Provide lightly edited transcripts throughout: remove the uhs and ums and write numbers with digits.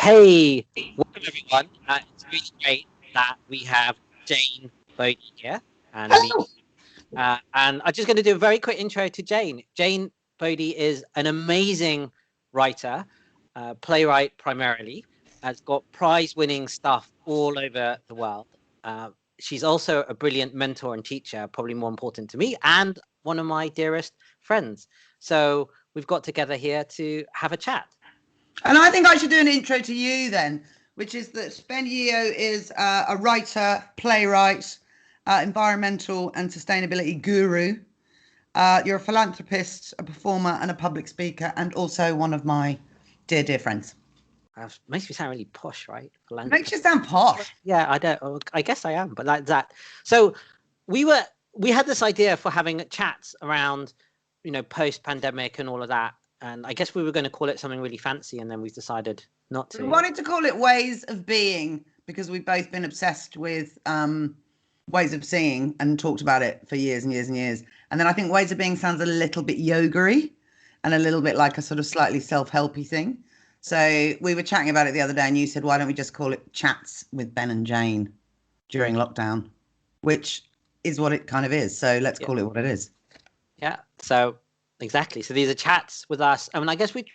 Hey, welcome everyone. It's really great that we have Jane Bodie here and me. Hello. And I'm just going to do a very quick intro to Jane. Jane Bodie is an amazing writer, playwright primarily, has got prize-winning stuff all over the world. She's also a brilliant mentor and teacher, probably more important to me, and one of my dearest friends. So we've got together here to have a chat. And I think I should do an intro to you then, which is that Ben Yeoh is a writer, playwright, environmental and sustainability guru. You're a philanthropist, a performer and a public speaker, and also one of my dear, dear friends. Makes me sound really posh, right? Makes you sound posh. Yeah, I don't. I guess I am, but like that. So we had this idea for having chats around, post-pandemic and all of that. And I guess we were going to call it something really fancy, and then we decided not to. We wanted to call it Ways of Being because we've both been obsessed with ways of seeing and talked about it for years and years and years. And then I think Ways of Being sounds a little bit yoga-y and a little bit like a sort of slightly self-helpy thing. So we were chatting about it the other day and you said, why don't we just call it Chats with Ben and Jane during lockdown, which is what it kind of is. So let's call it what it is. Yeah. So exactly. So these are chats with us. I mean, I guess we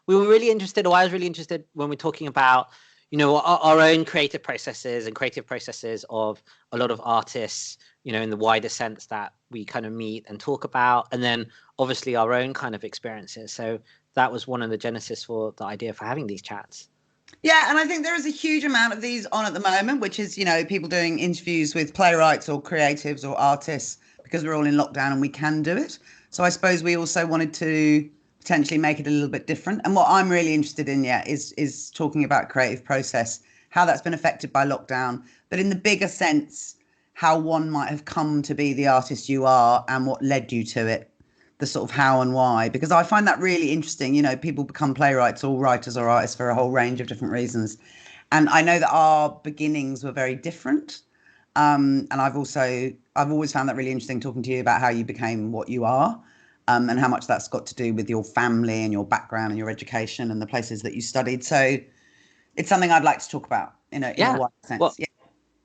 were really interested, or I was really interested when we're talking about, our own creative processes and creative processes of a lot of artists, in the wider sense that we kind of meet and talk about, and then obviously our own kind of experiences. So that was one of the genesis for the idea for having these chats. Yeah, and I think there is a huge amount of these on at the moment, which is, people doing interviews with playwrights or creatives or artists because we're all in lockdown and we can do it. So I suppose we also wanted to potentially make it a little bit different. And what I'm really interested in, is talking about creative process, how that's been affected by lockdown, but in the bigger sense, how one might have come to be the artist you are and what led you to it, the sort of how and why, because I find that really interesting. People become playwrights or writers or artists for a whole range of different reasons. And I know that our beginnings were very different. And I've always found that really interesting talking to you about how you became what you are, and how much that's got to do with your family and your background and your education and the places that you studied. So it's something I'd like to talk about in a wider sense. Well,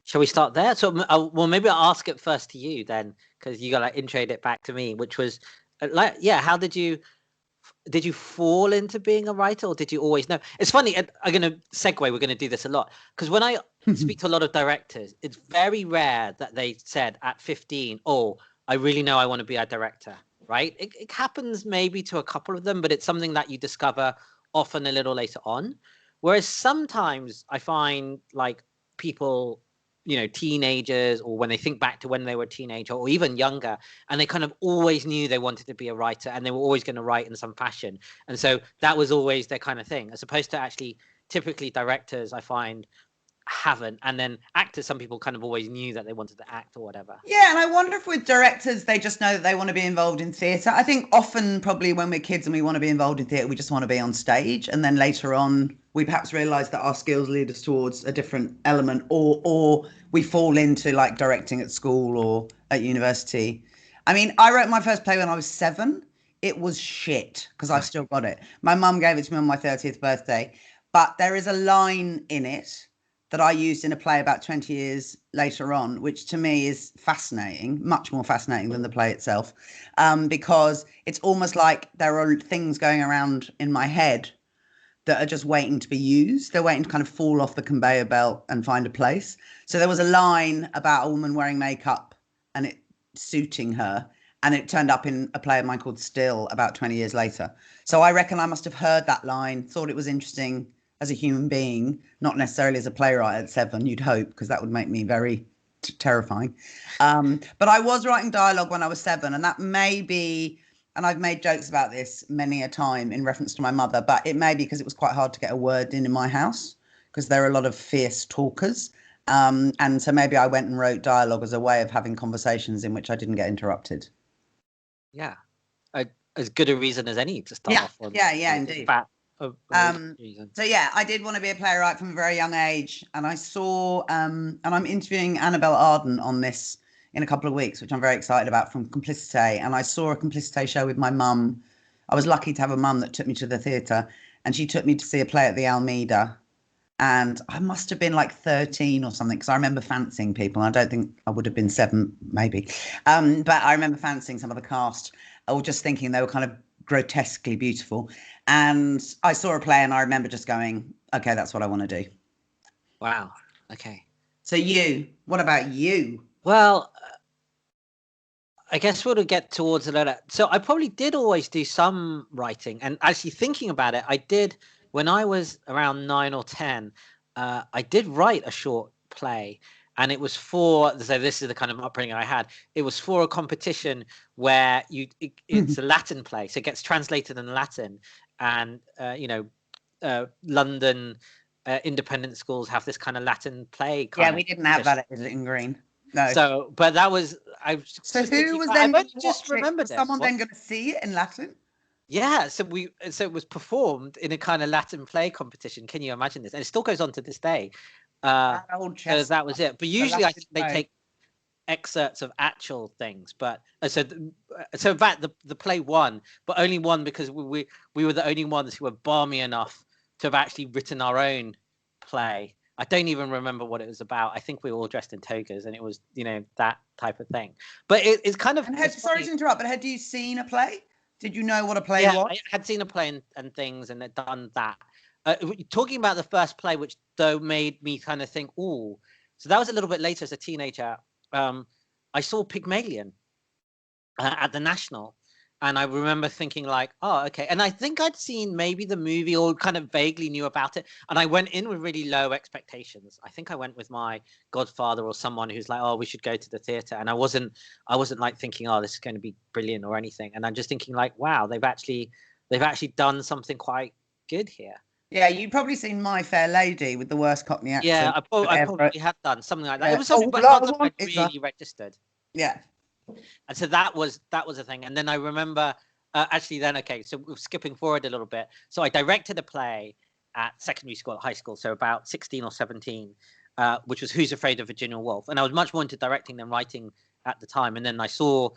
shall we start there? So, well, maybe I'll ask it first to you then, because you got introed it back to me, which was how did you fall into being a writer, or did you always know? It's funny. I'm going to segue. We're going to do this a lot because when I speak to a lot of directors, it's very rare that they said at 15, "Oh, I really know I want to be a director." Right? It happens maybe to a couple of them, but it's something that you discover often a little later on. Whereas sometimes I find like people, teenagers, or when they think back to when they were a teenager or even younger, and they kind of always knew they wanted to be a writer and they were always going to write in some fashion. And so that was always their kind of thing, as opposed to actually typically directors, I find, haven't. And then actors, some people kind of always knew that they wanted to act or whatever. Yeah, and I wonder if with directors, they just know that they want to be involved in theatre. I think often probably when we're kids and we want to be involved in theatre, we just want to be on stage. And then later on, we perhaps realise that our skills lead us towards a different element, or we fall into like directing at school or at university. I mean, I wrote my first play when I was 7. It was shit because I've still got it. My mum gave it to me on my 30th birthday. But there is a line in it that I used in a play about 20 years later on, which to me is fascinating, much more fascinating than the play itself, because it's almost like there are things going around in my head that are just waiting to be used. They're waiting to kind of fall off the conveyor belt and find a place. So there was a line about a woman wearing makeup and it suiting her, and it turned up in a play of mine called Still about 20 years later. So I reckon I must have heard that line, thought it was interesting as a human being, not necessarily as a playwright at 7, you'd hope, because that would make me very terrifying. But I was writing dialogue when I was 7, and that may be, and I've made jokes about this many a time in reference to my mother, but it may be because it was quite hard to get a word in my house, because there are a lot of fierce talkers. And so maybe I went and wrote dialogue as a way of having conversations in which I didn't get interrupted. Yeah. As good a reason as any to start off on. Yeah, indeed. So yeah, I did want to be a playwright from a very young age, and I saw and I'm interviewing Annabelle Arden on this in a couple of weeks, which I'm very excited about, from Complicité. And I saw a Complicité show with my mum. I was lucky to have a mum that took me to the theatre, and she took me to see a play at the Almeida, And I must have been like 13 or something, because I remember fancying people. I don't think I would have been 7, maybe. But I remember fancying some of the cast, or just thinking they were kind of grotesquely beautiful. And I saw a play and I remember just going, okay, that's what I want to do. Wow. Okay. So what about you? Well, I guess we'll get towards it later. So I probably did always do some writing, and actually thinking about it, I did when I was around 9 or 10. I did write a short play, and it was for. So this is the kind of upbringing I had. It was for a competition where it's a Latin play, so it gets translated in Latin, and London independent schools have this kind of Latin play. We didn't have that in Green. No. So, but that was So who was then? I've just remembered this. Someone then going to see it in Latin? Yeah, so it was performed in a kind of Latin play competition. Can you imagine this? And it still goes on to this day. So that was it. But usually, I think they take excerpts of actual things. But so in fact, the play won, but only won because we were the only ones who were balmy enough to have actually written our own play. I don't even remember what it was about. I think we were all dressed in togas, and it was, that type of thing. But it's kind of. Sorry to interrupt, but had you seen a play? Did you know what a play was? I had seen a play and things, and had done that. Talking about the first play, which though made me kind of think, ooh. So that was a little bit later as a teenager. I saw Pygmalion at the National. And I remember thinking like, oh, okay. And I think I'd seen maybe the movie or kind of vaguely knew about it. And I went in with really low expectations. I think I went with my godfather or someone who's like, oh, we should go to the theater. And I wasn't like thinking, oh, this is going to be brilliant or anything. And I'm just thinking like, wow, they've actually done something quite good here. Yeah, you'd probably seen My Fair Lady with the worst Cockney accent. Yeah, I probably had done something like that. It was something, but not that I really registered. Yeah. And so that was a thing. And then I remember so we're skipping forward a little bit. So I directed a play at secondary school, at high school, so about 16 or 17, which was Who's Afraid of Virginia Woolf? And I was much more into directing than writing at the time. And then I saw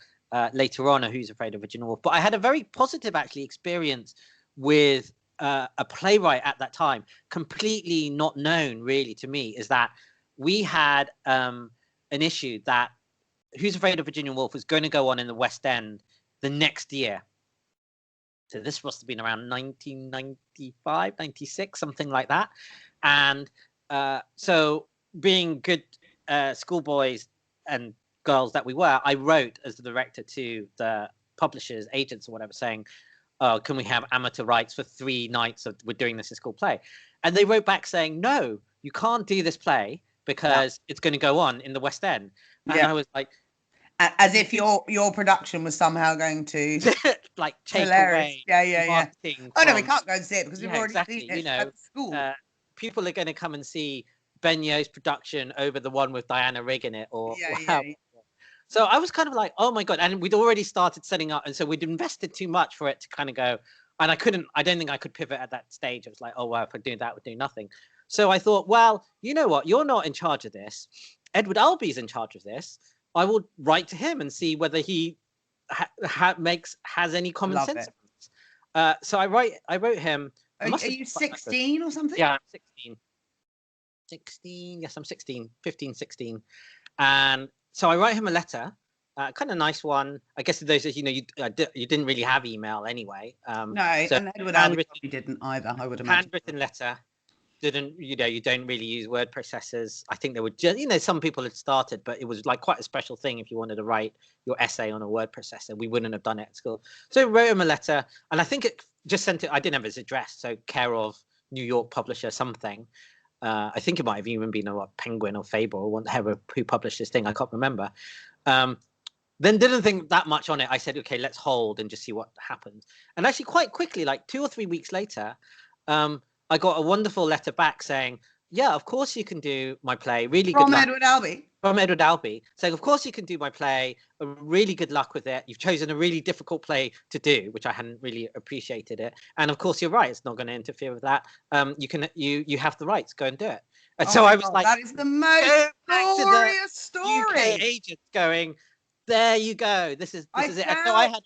later on a Who's Afraid of Virginia Woolf? But I had a very positive actually experience with a playwright at that time, completely not known really to me, is that we had an issue that Who's Afraid of Virginia Woolf was going to go on in the West End the next year. So this must have been around 1995, 96, something like that. And so being good schoolboys and girls that we were, I wrote as the director to the publishers, agents or whatever, saying, oh, can we have amateur rights for 3 nights of we're doing this school play? And they wrote back saying, no, you can't do this play because it's going to go on in the West End. And I was like, as if your production was somehow going to like take away. Yeah. Oh no, we can't go and see it because we've already seen it at school. People are going to come and see Ben Yeoh's production over the one with Diana Rigg in it, or So I was kind of like, oh my god, and we'd already started setting up, and so we'd invested too much for it to kind of go. And I don't think I could pivot at that stage. I was like, oh well, if I do that, we'd do nothing. So I thought, well, you know what? You're not in charge of this. Edward Albee's in charge of this. I will write to him and see whether he has any common sense. So I wrote him. Are you 16 or something? Yeah, I'm 16. 16. Yes, I'm 16. 15, 16. And so I write him a letter, kind of nice one. I guess those, you didn't really have email anyway. No, so and Edward Albee didn't either. I would imagine. Handwritten letter. You don't really use word processors. I think there were just, some people had started, but it was like quite a special thing if you wanted to write your essay on a word processor. We wouldn't have done it at school. So I wrote him a letter, and I think it just sent it. I didn't have his address, so care of New York publisher something. I think it might have even been a Penguin or Fable or whatever who published this thing. I can't remember. Then didn't think that much on it. I said, okay, let's hold and just see what happens. And actually, quite quickly, like 2 or 3 weeks later, I got a wonderful letter back saying, yeah, of course you can do my play. Really good luck. From Edward Albee? From Edward Albee. Saying, of course you can do my play. Really good luck with it. You've chosen a really difficult play to do, which I hadn't really appreciated it. And of course, you're right. It's not going to interfere with that. You have the rights. Go and do it. And so I was like, that is the most glorious story. UK agents going, there you go. This is it. And so I had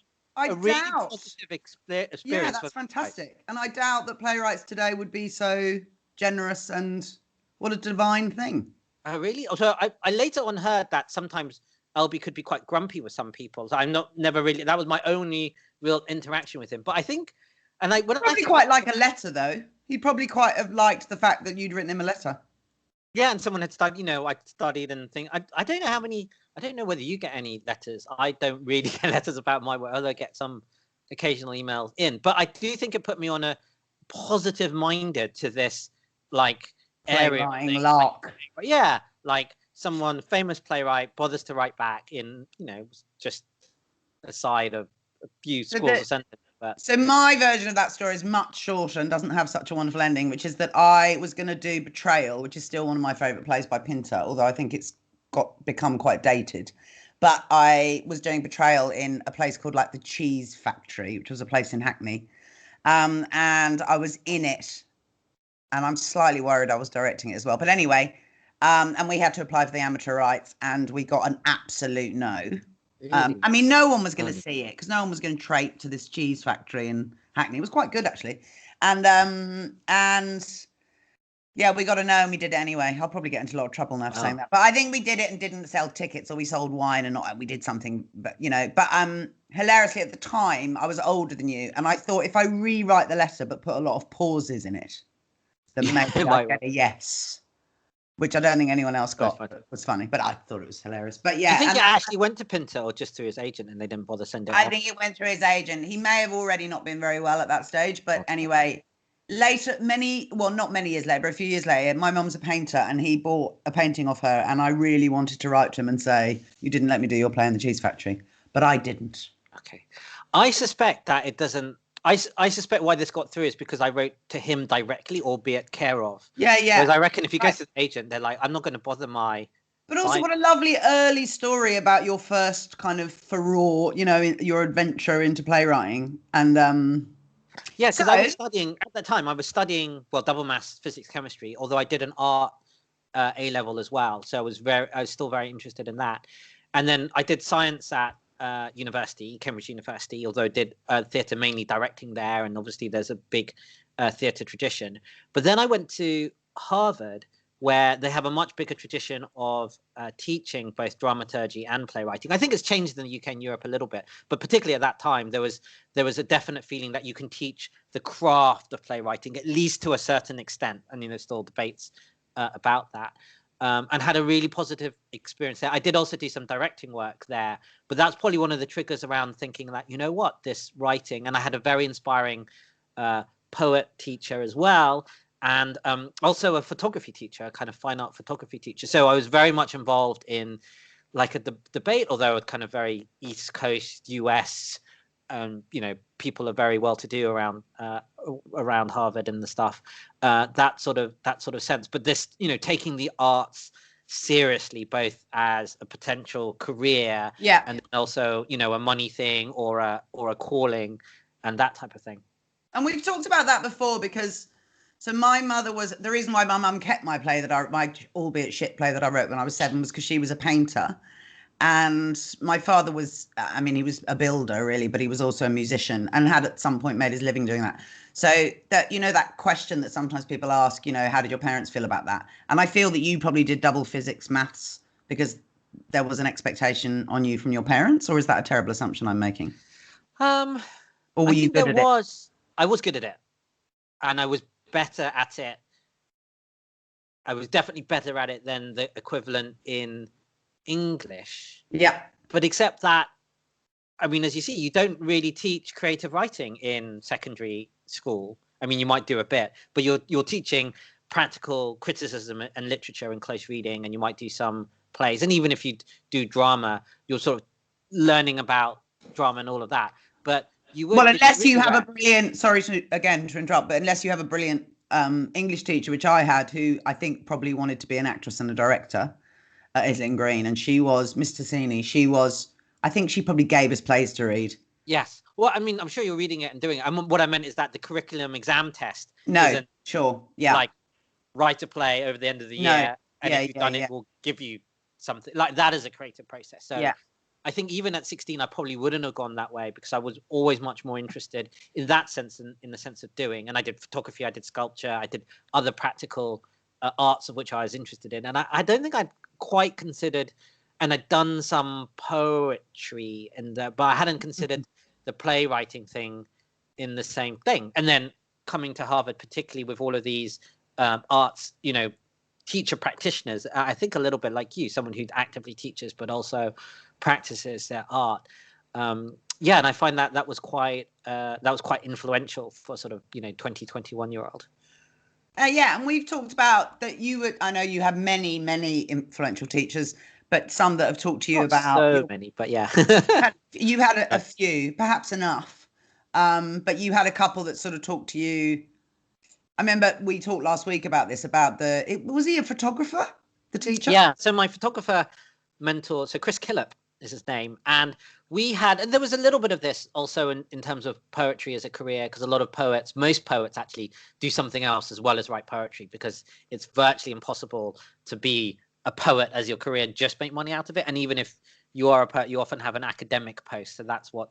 a really positive experience. Yeah, that's fantastic. And I doubt that playwrights today would be so generous, and what a divine thing. Oh, really? So I later on heard that sometimes Albie could be quite grumpy with some people. So never really, that was my only real interaction with him. But I think, and I Probably quite like a letter, though. He'd probably quite have liked the fact that you'd written him a letter. Yeah, and someone had studied, I studied and think, I don't know how many, I don't know whether you get any letters. I don't really get letters about my work, although I get some occasional emails in. But I do think it put me on a positive minded to this, like, area. Lark. Yeah, like someone famous playwright bothers to write back in, just aside of a few scores of sentences. So my version of that story is much shorter and doesn't have such a wonderful ending, which is that I was going to do Betrayal, which is still one of my favourite plays by Pinter, although I think it's become quite dated. But I was doing Betrayal in a place called like the Cheese Factory, which was a place in Hackney. And I was in it. And I'm slightly worried I was directing it as well. But anyway, and we had to apply for the amateur rights, and we got an absolute no. I mean, no one was going to see it because no one was going to trate to this cheese factory in Hackney. It was quite good, actually. And yeah, we got a no and we did it anyway. I'll probably get into a lot of trouble now for saying that. But I think we did it and didn't sell tickets, or we sold wine and we did something. But, hilariously at the time, I was older than you. And I thought if I rewrite the letter but put a lot of pauses in it, then maybe I get a yes. Which I don't think anyone else got. It was funny, but I thought it was hilarious. But yeah. Do you think it actually went to Pinter or just through his agent and they didn't bother sending it? I think it went through his agent. He may have already not been very well at that stage. But anyway, later, not many years later, but a few years later, my mum's a painter and he bought a painting of her. And I really wanted to write to him and say, you didn't let me do your play in the Cheese Factory. But I didn't. Okay. I suspect that it doesn't. I suspect why this got through is because I wrote to him directly, albeit care of. Yeah. Because I reckon if you go to the agent, they're like, I'm not going to bother my. But also, what a lovely early story about your first kind of furore, your adventure into playwriting. And yeah, because I was studying at the time. I was studying double maths, physics, chemistry. Although I did an art A level as well, so I was still very interested in that. And then I did science at Cambridge University, although I did theatre, mainly directing there, and obviously there's a big theatre tradition. But then I went to Harvard, where they have a much bigger tradition of teaching both dramaturgy and playwriting. I think it's changed in the UK and Europe a little bit, but particularly at that time, there was a definite feeling that you can teach the craft of playwriting, at least to a certain extent, and there's still debates about that. And had a really positive experience there. I did also do some directing work there, but that's probably one of the triggers around thinking that, this writing, and I had a very inspiring poet teacher as well, and also a photography teacher, a kind of fine art photography teacher. So I was very much involved in like a debate, although it's kind of very East Coast US. People are very well to do around Harvard and the stuff, that sort of sense. But this, taking the arts seriously, both as a potential career, and also a money thing or a calling, and that type of thing. And we've talked about that before because. So my mother was the reason why my mum kept my play my albeit shit play that I wrote when I was 7 was because she was a painter. And my father was, he was a builder really, but he was also a musician and had at some point made his living doing that. So that, that question that sometimes people ask, how did your parents feel about that? And I feel that you probably did double physics maths because there was an expectation on you from your parents, or is that a terrible assumption I'm making? Or were you good at it? I was good at it. And I was better at it. I was definitely better at it than the equivalent in English. Yeah. But except that, as you see, you don't really teach creative writing in secondary school. You might do a bit, but you're teaching practical criticism and literature and close reading, and you might do some plays. And even if you do drama, you're sort of learning about drama and all of that. But you would, unless you have a brilliant, sorry to interrupt, but unless you have a brilliant English teacher, which I had, who I think probably wanted to be an actress and a director, Islington Green, and she was Miss Tassini. I think she probably gave us plays to read. Yes. Well, I'm sure you're reading it and doing it. What I meant is that the curriculum exam test. No, sure. Yeah. Like write a play over the end of the year. And if you've done it, we'll give you something like that as a creative process. So I think even at 16, I probably wouldn't have gone that way because I was always much more interested in that sense, in the sense of doing. And I did photography, I did sculpture, I did other practical arts of which I was interested in. And I don't think I'd quite considered, and I'd done some poetry, but I hadn't considered the playwriting thing in the same thing. And then coming to Harvard, particularly with all of these arts, teacher practitioners, I think a little bit like you, someone who actively teaches but also practices their art. And I find that was quite influential for sort of 20, 21-year-old. And we've talked about that. I know you have many influential teachers, but some that have talked to you about so many, but yeah. you had a few, perhaps enough, but you had a couple that sort of talked to you. I remember we talked last week about this, was he a photographer, the teacher? Yeah, so my photographer mentor, so Chris Killip is his name, and there was a little bit of this also in terms of poetry as a career, because a lot of most poets actually do something else as well as write poetry, because it's virtually impossible to be a poet as your career and just make money out of it. And even if you are a poet, you often have an academic post, so that's what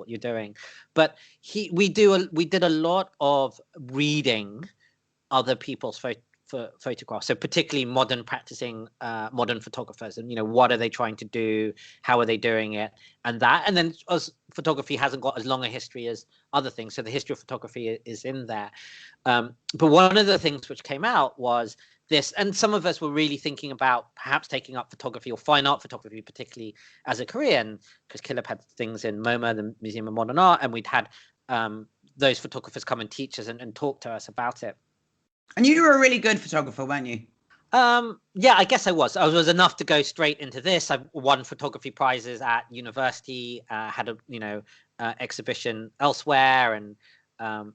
you're doing. But we did a lot of reading other people's photographs, so particularly modern photographers, and what are they trying to do, how are they doing it, and then as photography hasn't got as long a history as other things, so the history of photography is in there. But one of the things which came out was this, and some of us were really thinking about perhaps taking up photography or fine art photography, particularly as a career. And because Killip had things in MoMA, the Museum of Modern Art, and we'd had those photographers come and teach us and talk to us about it. And you were a really good photographer, weren't you? Yeah, I guess I was. I was enough to go straight into this. I won photography prizes at university, had a exhibition elsewhere, and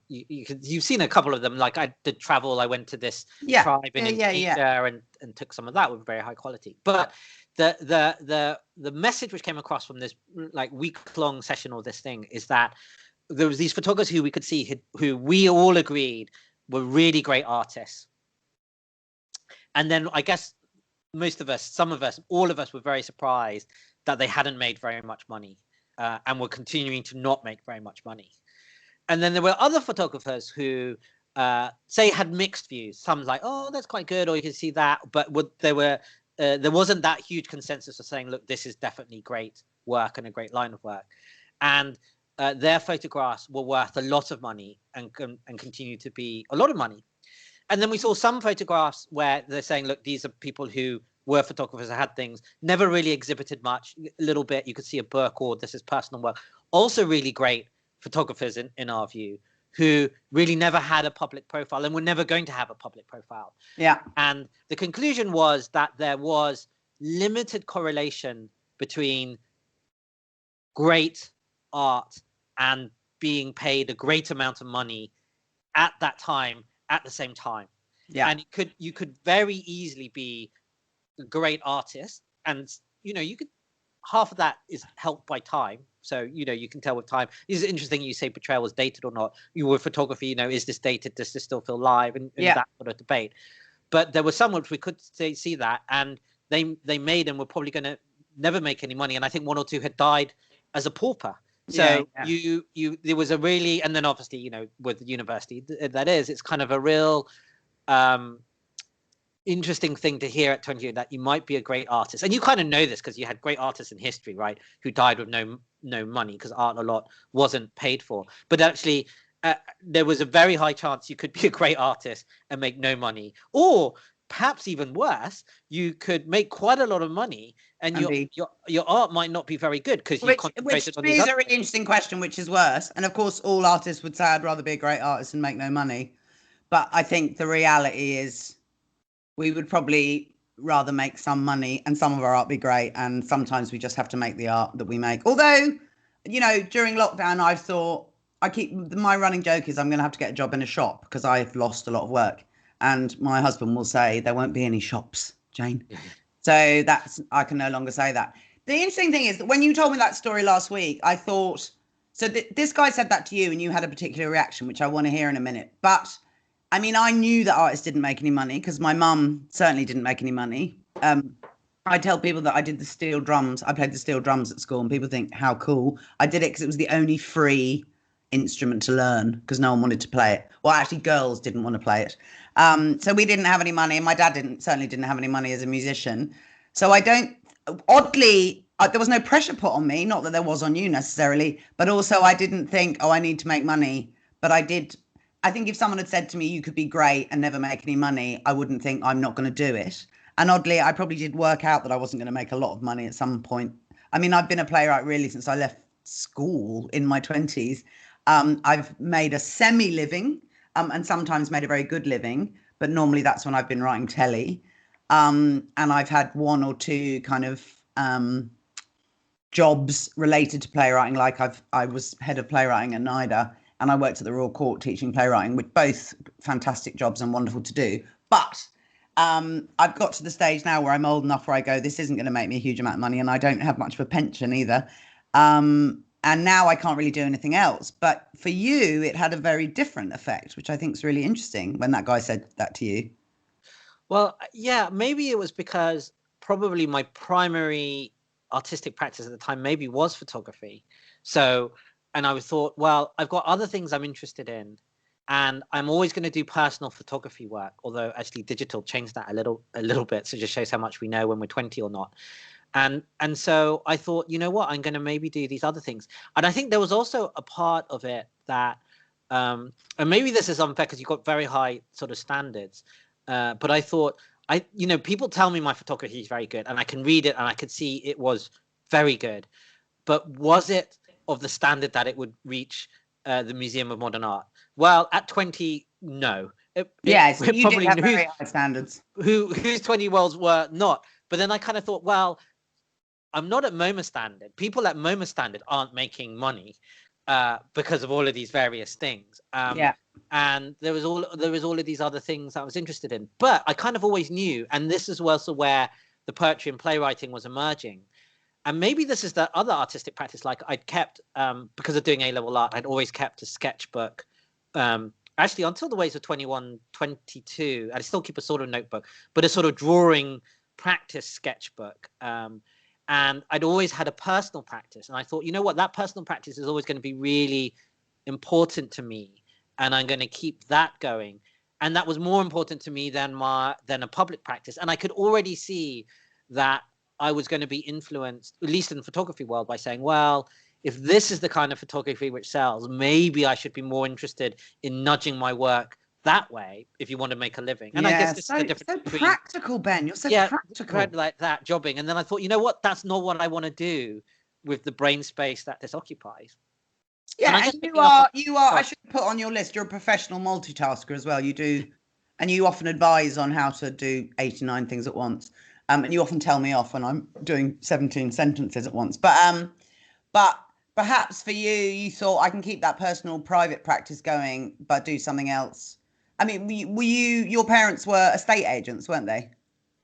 you've seen a couple of them. Like I did travel. I went to this tribe in Asia and took some of that with very high quality. But the message which came across from this like week-long session or this thing is that there was these photographers who we could see who we all agreed were really great artists. And then I guess most of us, some of us, all of us were very surprised that they hadn't made very much money and were continuing to not make very much money. And then there were other photographers who say had mixed views. Some like, oh, that's quite good, or you can see that. But there wasn't that huge consensus of saying, look, this is definitely great work and a great line of work. And their photographs were worth a lot of money and continue to be a lot of money. And then we saw some photographs where they're saying, look, these are people who were photographers that had things, never really exhibited much, a little bit. You could see a book or this is personal work. Also really great photographers in our view, who really never had a public profile and were never going to have a public profile. Yeah. And the conclusion was that there was limited correlation between great art and being paid a great amount of money at that time, at the same time. Yeah. And you could very easily be a great artist, and you could, half of that is helped by time. So you can tell with time. It's interesting you say portrayal was dated or not. You were photography, is this dated? Does this still feel live? And that sort of debate. But there was some which we could see that, and they made and were probably going to never make any money. And I think one or two had died as a pauper. So there was a really, and then obviously, with the university, it's kind of a real interesting thing to hear at 20 that you might be a great artist. And you kind of know this because you had great artists in history, right, who died with no money because art a lot wasn't paid for. But actually, there was a very high chance you could be a great artist and make no money. Or perhaps even worse, you could make quite a lot of money and your art might not be very good because you concentrated on these. Which is a really interesting question, which is worse. And of course, all artists would say, I'd rather be a great artist and make no money. But I think the reality is we would probably rather make some money and some of our art be great. And sometimes we just have to make the art that we make. Although, during lockdown, I've thought, my running joke is I'm going to have to get a job in a shop because I've lost a lot of work. And my husband will say, there won't be any shops, Jane. So I can no longer say that. The interesting thing is that when you told me that story last week, I thought, so this guy said that to you and you had a particular reaction, which I want to hear in a minute. But I mean, I knew that artists didn't make any money because my mum certainly didn't make any money. I tell people that I did the steel drums. I played the steel drums at school, and people think, how cool. I did it because it was the only free instrument to learn because no one wanted to play it. Well, actually, girls didn't want to play it. So we didn't have any money, and my dad certainly didn't have any money as a musician. So I don't, oddly, there was no pressure put on me, not that there was on you necessarily, but also I didn't think, oh, I need to make money. But I did. I think if someone had said to me, you could be great and never make any money, I wouldn't think I'm not going to do it. And oddly, I probably did work out that I wasn't going to make a lot of money at some point. I mean, I've been a playwright really since I left school in my 20s. I've made a semi-living and sometimes made a very good living, but normally that's when I've been writing telly. And I've had one or two kind of jobs related to playwriting, like I was head of playwriting at NIDA, and I worked at the Royal Court teaching playwriting, with both fantastic jobs and wonderful to do. But I've got to the stage now where I'm old enough where I go, this isn't going to make me a huge amount of money, and I don't have much of a pension either. And now I can't really do anything else. But for you, it had a very different effect, which I think is really interesting when that guy said that to you. Well, yeah, maybe it was because probably my primary artistic practice at the time maybe was photography. So, and I thought, well, I've got other things I'm interested in, and I'm always going to do personal photography work, although actually digital changed that a little bit. So it just shows how much we know when we're 20 or not. And so I thought, you know what, I'm going to maybe do these other things. And I think there was also a part of it that, and maybe this is unfair because you've got very high sort of standards. But I thought, people tell me my photography is very good, and I can read it and I could see it was very good. But was it of the standard that it would reach the Museum of Modern Art? Well, at 20, no. Yes, you probably have very high standards. Whose 20-year-olds were not. But then I kind of thought, well, I'm not at MoMA standard. People at MoMA standard aren't making money because of all of these various things. And there was all of these other things I was interested in. But I kind of always knew, and this is also where the poetry and playwriting was emerging. And maybe this is the other artistic practice. Like I'd kept, because of doing A-level art, I'd always kept a sketchbook. Actually, until the age of 21, 22, I still keep a sort of notebook, but a sort of drawing practice sketchbook. And I'd always had a personal practice. And I thought, you know what, that personal practice is always going to be really important to me. And I'm going to keep that going. And that was more important to me than a public practice. And I could already see that I was going to be influenced, at least in the photography world, by saying, well, if this is the kind of photography which sells, maybe I should be more interested in nudging my work that way if you want to make a living. And I guess this is the difference. So practical, Ben. You're so practical. Like that, jobbing. And then I thought, you know what? That's not what I want to do with the brain space that this occupies. Yeah, and you are. I should put on your list. You're a professional multitasker as well. You do, and you often advise on how to do 89 things at once. And you often tell me off when I'm doing 17 sentences at once. But perhaps for you, you thought I can keep that personal, private practice going, but do something else. I mean, your parents were estate agents, weren't they?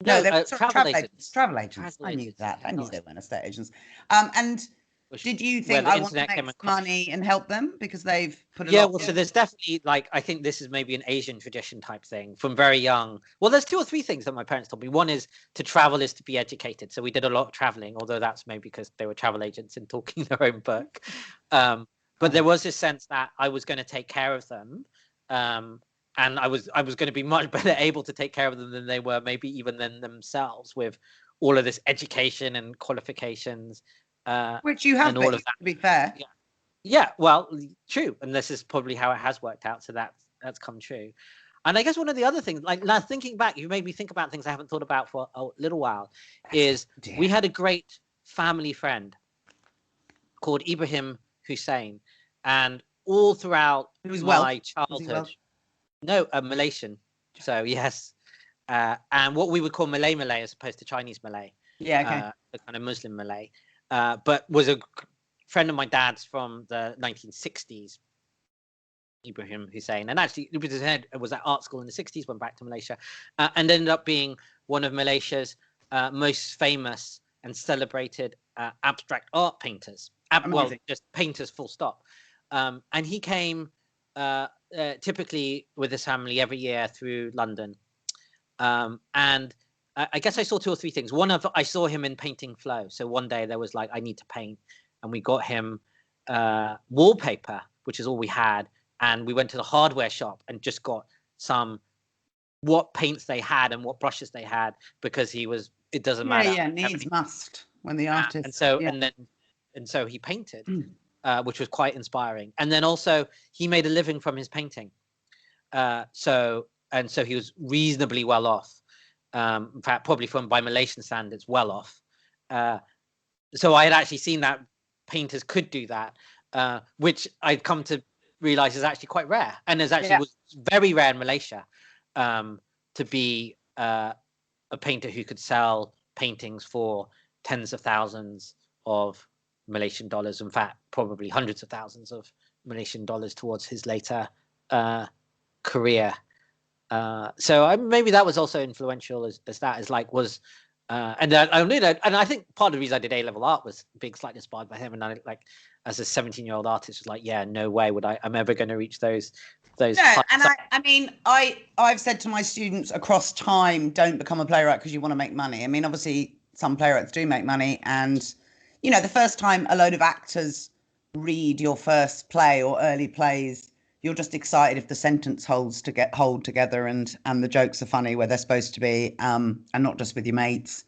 No, they were travel agents. Travel agents. I knew that. I knew they weren't estate agents. And did you think I want to make money and help them because they've put a lot? So there's definitely, like, I think this is maybe an Asian tradition type thing from very young. Well, there's 2 or 3 things that my parents told me. One is to travel is to be educated. So we did a lot of traveling, although that's maybe because they were travel agents and talking their own book. But there was this sense that I was going to take care of them. And I was going to be much better able to take care of them than they were, maybe even than themselves, with all of this education and qualifications. Which you have, and all of that, to be fair. Yeah, well, true. And this is probably how it has worked out. So that's come true. And I guess one of the other things, like now thinking back, you made me think about things I haven't thought about for a little while, is we had a great family friend called Ibrahim Hussein. And all throughout my childhood, no, Malaysian. So yes. And what we would call Malay as opposed to Chinese Malay. Yeah, okay. The kind of Muslim Malay. But was a friend of my dad's from the 1960s, Ibrahim Hussein. And actually, Ibrahim was at art school in the 60s, went back to Malaysia, and ended up being one of Malaysia's most famous and celebrated abstract art painters. Well, just painters, full stop. And he came typically with his family every year through London. And I guess I saw two or three things. I saw him in painting flow. So one day there was like, I need to paint, and we got him wallpaper, which is all we had, and we went to the hardware shop and just got what paints they had and what brushes they had, because it doesn't matter. Yeah, needs must when the artist. And so he painted, which was quite inspiring. And then also he made a living from his painting. So he was reasonably well off. In fact, probably by Malaysian standards, well off. So I had actually seen that painters could do that, which I'd come to realize is actually quite rare, and was very rare in Malaysia, to be a painter who could sell paintings for tens of thousands of Malaysian dollars. In fact, probably hundreds of thousands of Malaysian dollars towards his later career. So maybe that was also influential and I think part of the reason I did A-level art was being slightly inspired by him. And I, like, as a 17-year-old artist, was like, yeah, no way I'm ever going to reach those. No, and I mean, I've said to my students across time, don't become a playwright because you want to make money. I mean, obviously some playwrights do make money, and the first time a load of actors read your first play or early plays, you're just excited if the sentence hold together and the jokes are funny where they're supposed to be, and not just with your mates,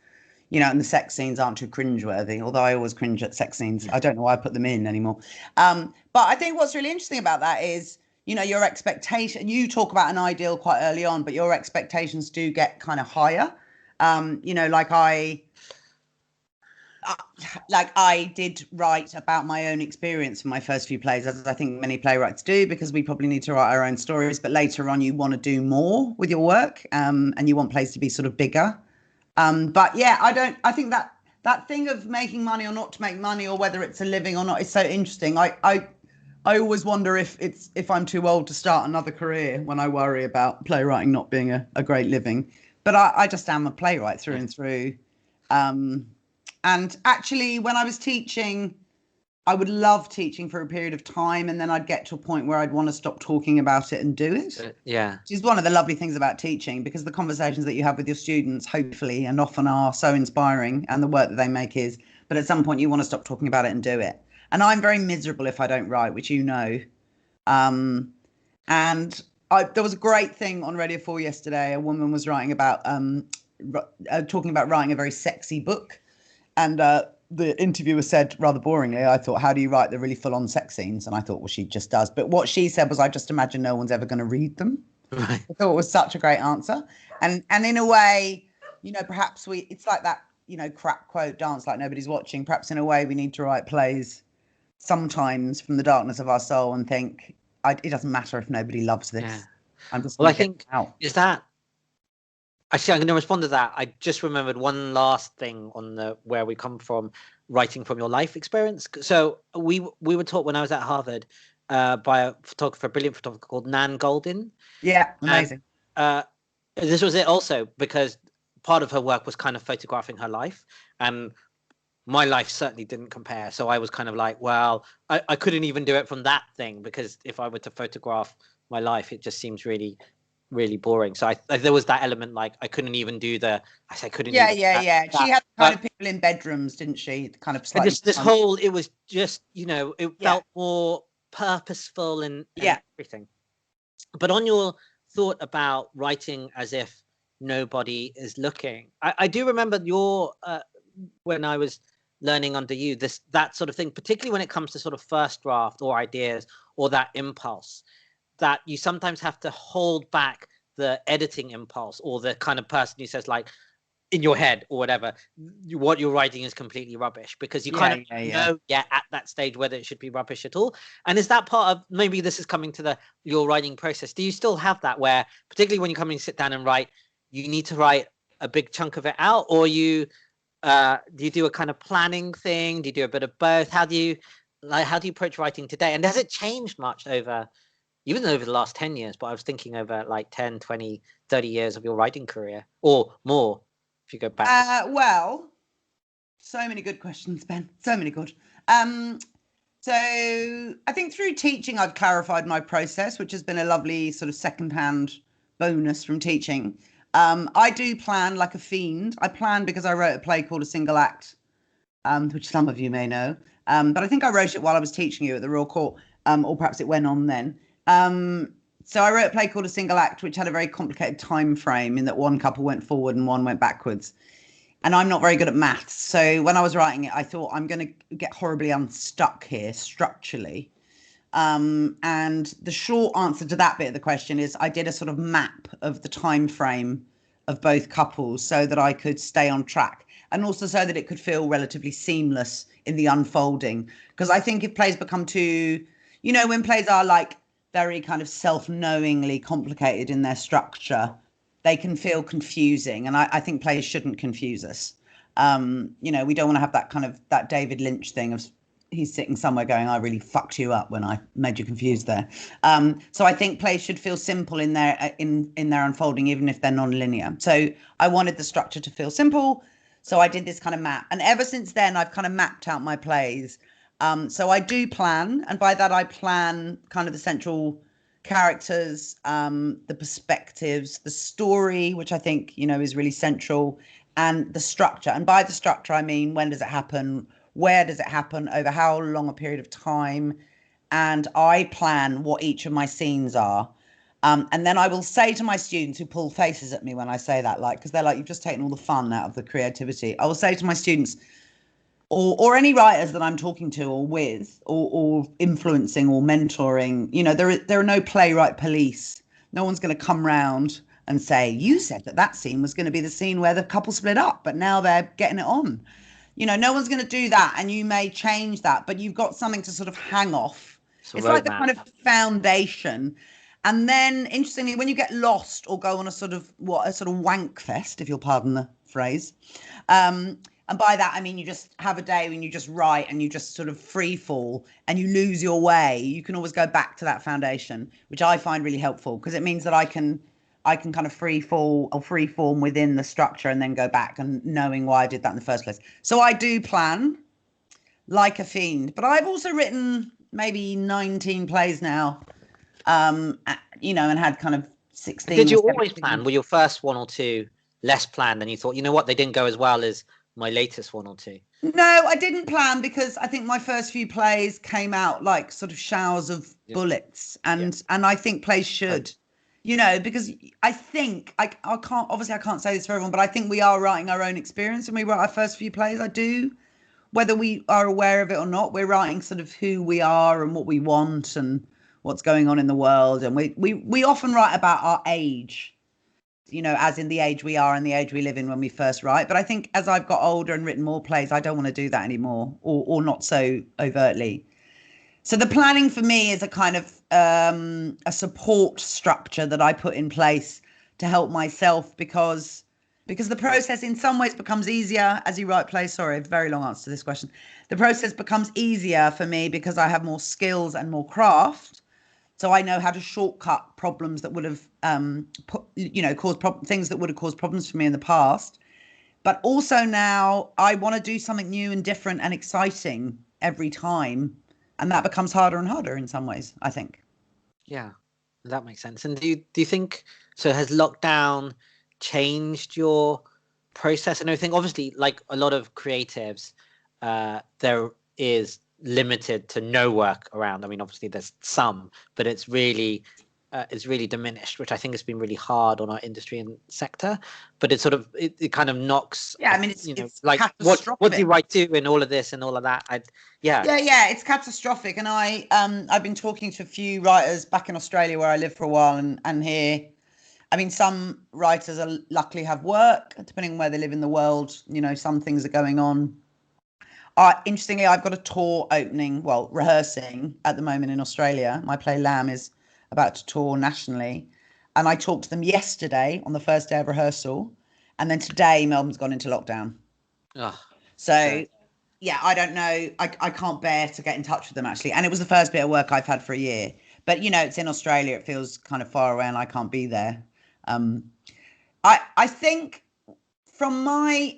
and the sex scenes aren't too cringeworthy, although I always cringe at sex scenes. I don't know why I put them in anymore. But I think what's really interesting about that is, your expectation, you talk about an ideal quite early on, but your expectations do get kind of higher. Like I did write about my own experience for my first few plays, as I think many playwrights do, because we probably need to write our own stories. But later on, you want to do more with your work, and you want plays to be sort of bigger. But yeah, I think that thing of making money or not to make money, or whether it's a living or not, is so interesting. I always wonder if I'm too old to start another career when I worry about playwriting not being a great living. But I just am a playwright through and through. And actually, when I was teaching, I would love teaching for a period of time, and then I'd get to a point where I'd want to stop talking about it and do it. Yeah. Which is one of the lovely things about teaching, because the conversations that you have with your students, hopefully, and often are so inspiring, and the work that they make is, but at some point you want to stop talking about it and do it. And I'm very miserable if I don't write, which and there was a great thing on Radio 4 yesterday. A woman was writing about, talking about writing a very sexy book. And the interviewer said, rather boringly, I thought, how do you write the really full-on sex scenes? And I thought, well, she just does. But what she said was, I just imagine no one's ever going to read them. Right. I thought it was such a great answer. And in a way, perhaps it's like that, crap quote, dance like nobody's watching. Perhaps in a way we need to write plays sometimes from the darkness of our soul and think, it doesn't matter if nobody loves this. Yeah. I'm just I think is that. Actually, I'm going to respond to that. I just remembered one last thing on where we come from, writing from your life experience. So we were taught when I was at Harvard by a brilliant photographer called Nan Goldin. Yeah, amazing. And, this was it also, because part of her work was kind of photographing her life, and my life certainly didn't compare. So I was kind of like, well, I couldn't even do it from that thing, because if I were to photograph my life, it just seems really boring. So there was that element, like I couldn't even do the. I couldn't. Yeah. She had kind of people in bedrooms, didn't she? Kind of slightly. This whole, it was just, it felt more purposeful and everything. But on your thought about writing as if nobody is looking, I do remember when I was learning under you, that sort of thing, particularly when it comes to sort of first draft or ideas or that impulse, that you sometimes have to hold back the editing impulse, or the kind of person who says, like, in your head or whatever, what you're writing is completely rubbish, because you kind of know at that stage whether it should be rubbish at all. And is that part of, maybe this is coming to your writing process, do you still have that, where particularly when you come and sit down and write, you need to write a big chunk of it out, or do you do a kind of planning thing? Do you do a bit of both? How do you approach writing today? And has it changed much even over the last 10 years, but I was thinking over like 10, 20, 30 years of your writing career, or more, if you go back? Well, so many good questions, Ben. So many good. So I think through teaching, I've clarified my process, which has been a lovely sort of secondhand bonus from teaching. I do plan like a fiend. I plan because I wrote a play called A Single Act, which some of you may know. But I think I wrote it while I was teaching you at the Royal Court, or perhaps it went on then. So I wrote a play called A Single Act, which had a very complicated time frame in that one couple went forward and one went backwards. And I'm not very good at maths. So when I was writing it, I thought I'm going to get horribly unstuck here structurally. And the short answer to that bit of the question is I did a sort of map of the time frame of both couples so that I could stay on track, and also so that it could feel relatively seamless in the unfolding. Because I think if plays become too, when plays are like very kind of self-knowingly complicated in their structure, they can feel confusing. And I think plays shouldn't confuse us. We don't want to have that kind of that David Lynch thing of he's sitting somewhere going, I really fucked you up when I made you confused there. So I think plays should feel simple in their unfolding, even if they're non-linear. So I wanted the structure to feel simple. So I did this kind of map. And ever since then, I've kind of mapped out my plays. So I do plan. And by that, I plan kind of the central characters, the perspectives, the story, which I think, is really central, and the structure. And by the structure, I mean, when does it happen? Where does it happen? Over how long a period of time? And I plan what each of my scenes are. And then I will say to my students who pull faces at me when I say that, because they're like, you've just taken all the fun out of the creativity. I will say to my students, or any writers that I'm talking to or with or influencing or mentoring, there are no playwright police. No one's going to come round and say, you said that scene was going to be the scene where the couple split up, but now they're getting it on. No one's going to do that, and you may change that, but you've got something to sort of hang off. It's like the kind of foundation. And then, interestingly, when you get lost or go on a sort of wank fest, if you'll pardon the phrase, and by that I mean you just have a day when you just write and you just sort of free fall and you lose your way, you can always go back to that foundation, which I find really helpful, because it means that I can kind of free form within the structure and then go back and knowing why I did that in the first place. So I do plan like a fiend, but I've also written maybe 19 plays now, and had kind of 16. Did you always plan? Were your first one or two less planned and you thought, they didn't go as well as my latest one or two? No, I didn't plan, because I think my first few plays came out like sort of showers of bullets, and I think plays should. Because I think I can't say this for everyone, but I think we are writing our own experience when we write our first few plays. I do, whether we are aware of it or not, we're writing sort of who we are and what we want and what's going on in the world. And we often write about our age, as in the age we are and the age we live in when we first write. But I think as I've got older and written more plays, I don't want to do that anymore, or not so overtly. So the planning for me is a kind of a support structure that I put in place to help myself, because the process in some ways becomes easier as you write plays. Sorry, a very long answer to this question. The process becomes easier for me because I have more skills and more craft. So I know how to shortcut problems that would have caused things that would have caused problems for me in the past. But also now I want to do something new and different and exciting every time. And that becomes harder and harder in some ways, I think. Yeah, that makes sense. And do you think, so has lockdown changed your process and everything? Obviously, like a lot of creatives, there is limited to no work around. I mean, obviously there's some, but it's really diminished, which I think has been really hard on our industry and sector. But it sort of it kind of knocks. Yeah, I mean, it's like what do you write to in all of this and all of that? Yeah, it's catastrophic. And I've been talking to a few writers back in Australia where I lived for a while, and here, I mean, some writers luckily have work depending on where they live in the world. Some things are going on. Interestingly, I've got a tour rehearsing at the moment in Australia. My play Lamb is about to tour nationally, and I talked to them yesterday on the first day of rehearsal, and then today Melbourne's gone into lockdown. Yeah, I don't know, I can't bear to get in touch with them actually, and it was the first bit of work I've had for a year, but it's in Australia, it feels kind of far away and I can't be there. I think from my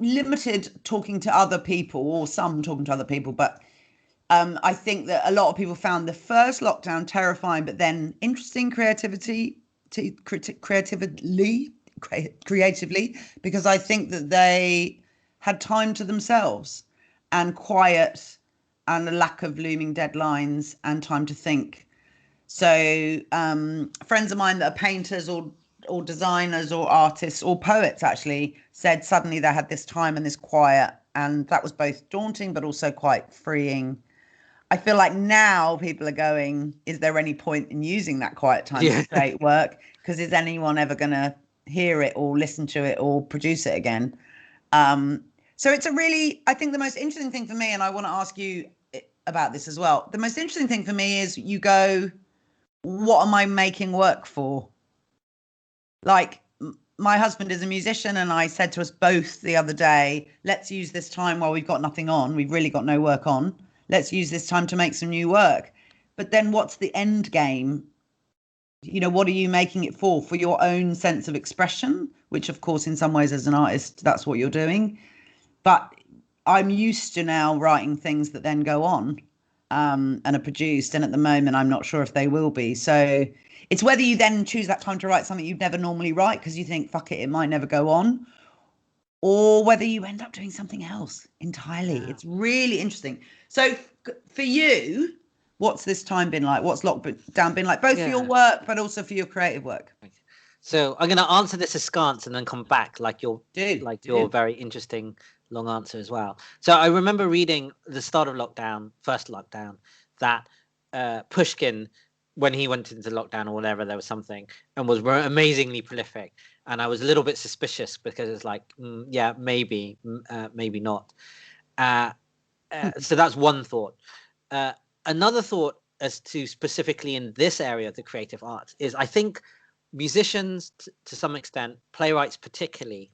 limited talking to other people, or some talking to other people, but I think that a lot of people found the first lockdown terrifying, but then interesting creatively. creatively, because I think that they had time to themselves and quiet and a lack of looming deadlines and time to think. So friends of mine that are painters or designers or artists or poets actually said suddenly they had this time and this quiet, and that was both daunting but also quite freeing. I feel like now people are going, is there any point in using that quiet time to create work? Because is anyone ever going to hear it or listen to it or produce it again? So it's I think the most interesting thing for me, and I want to ask you about this as well. The most interesting thing for me is you go, what am I making work for? Like, my husband is a musician, and I said to us both the other day, let's use this time while we've got nothing on. We've really got no work on. Let's use this time to make some new work. But then what's the end game? You know, what are you making it for? For your own sense of expression, which of course, in some ways as an artist, that's what you're doing. But I'm used to now writing things that then go on and are produced. And at the moment, I'm not sure if they will be. So it's whether you then choose that time to write something you'd never normally write because you think, fuck it, it might never go on, or whether you end up doing something else entirely. Yeah. It's really interesting. So for you, what's this time been like? What's lockdown been like, both for your work, but also for your creative work? So I'm going to answer this askance and then come back like your very interesting long answer as well. So I remember reading the start of lockdown, first lockdown, that Pushkin, when he went into lockdown or whatever, there was something, and was amazingly prolific. And I was a little bit suspicious because it's like, yeah, maybe not. So that's one thought. Another thought as to specifically in this area of the creative arts is I think musicians to some extent, playwrights particularly,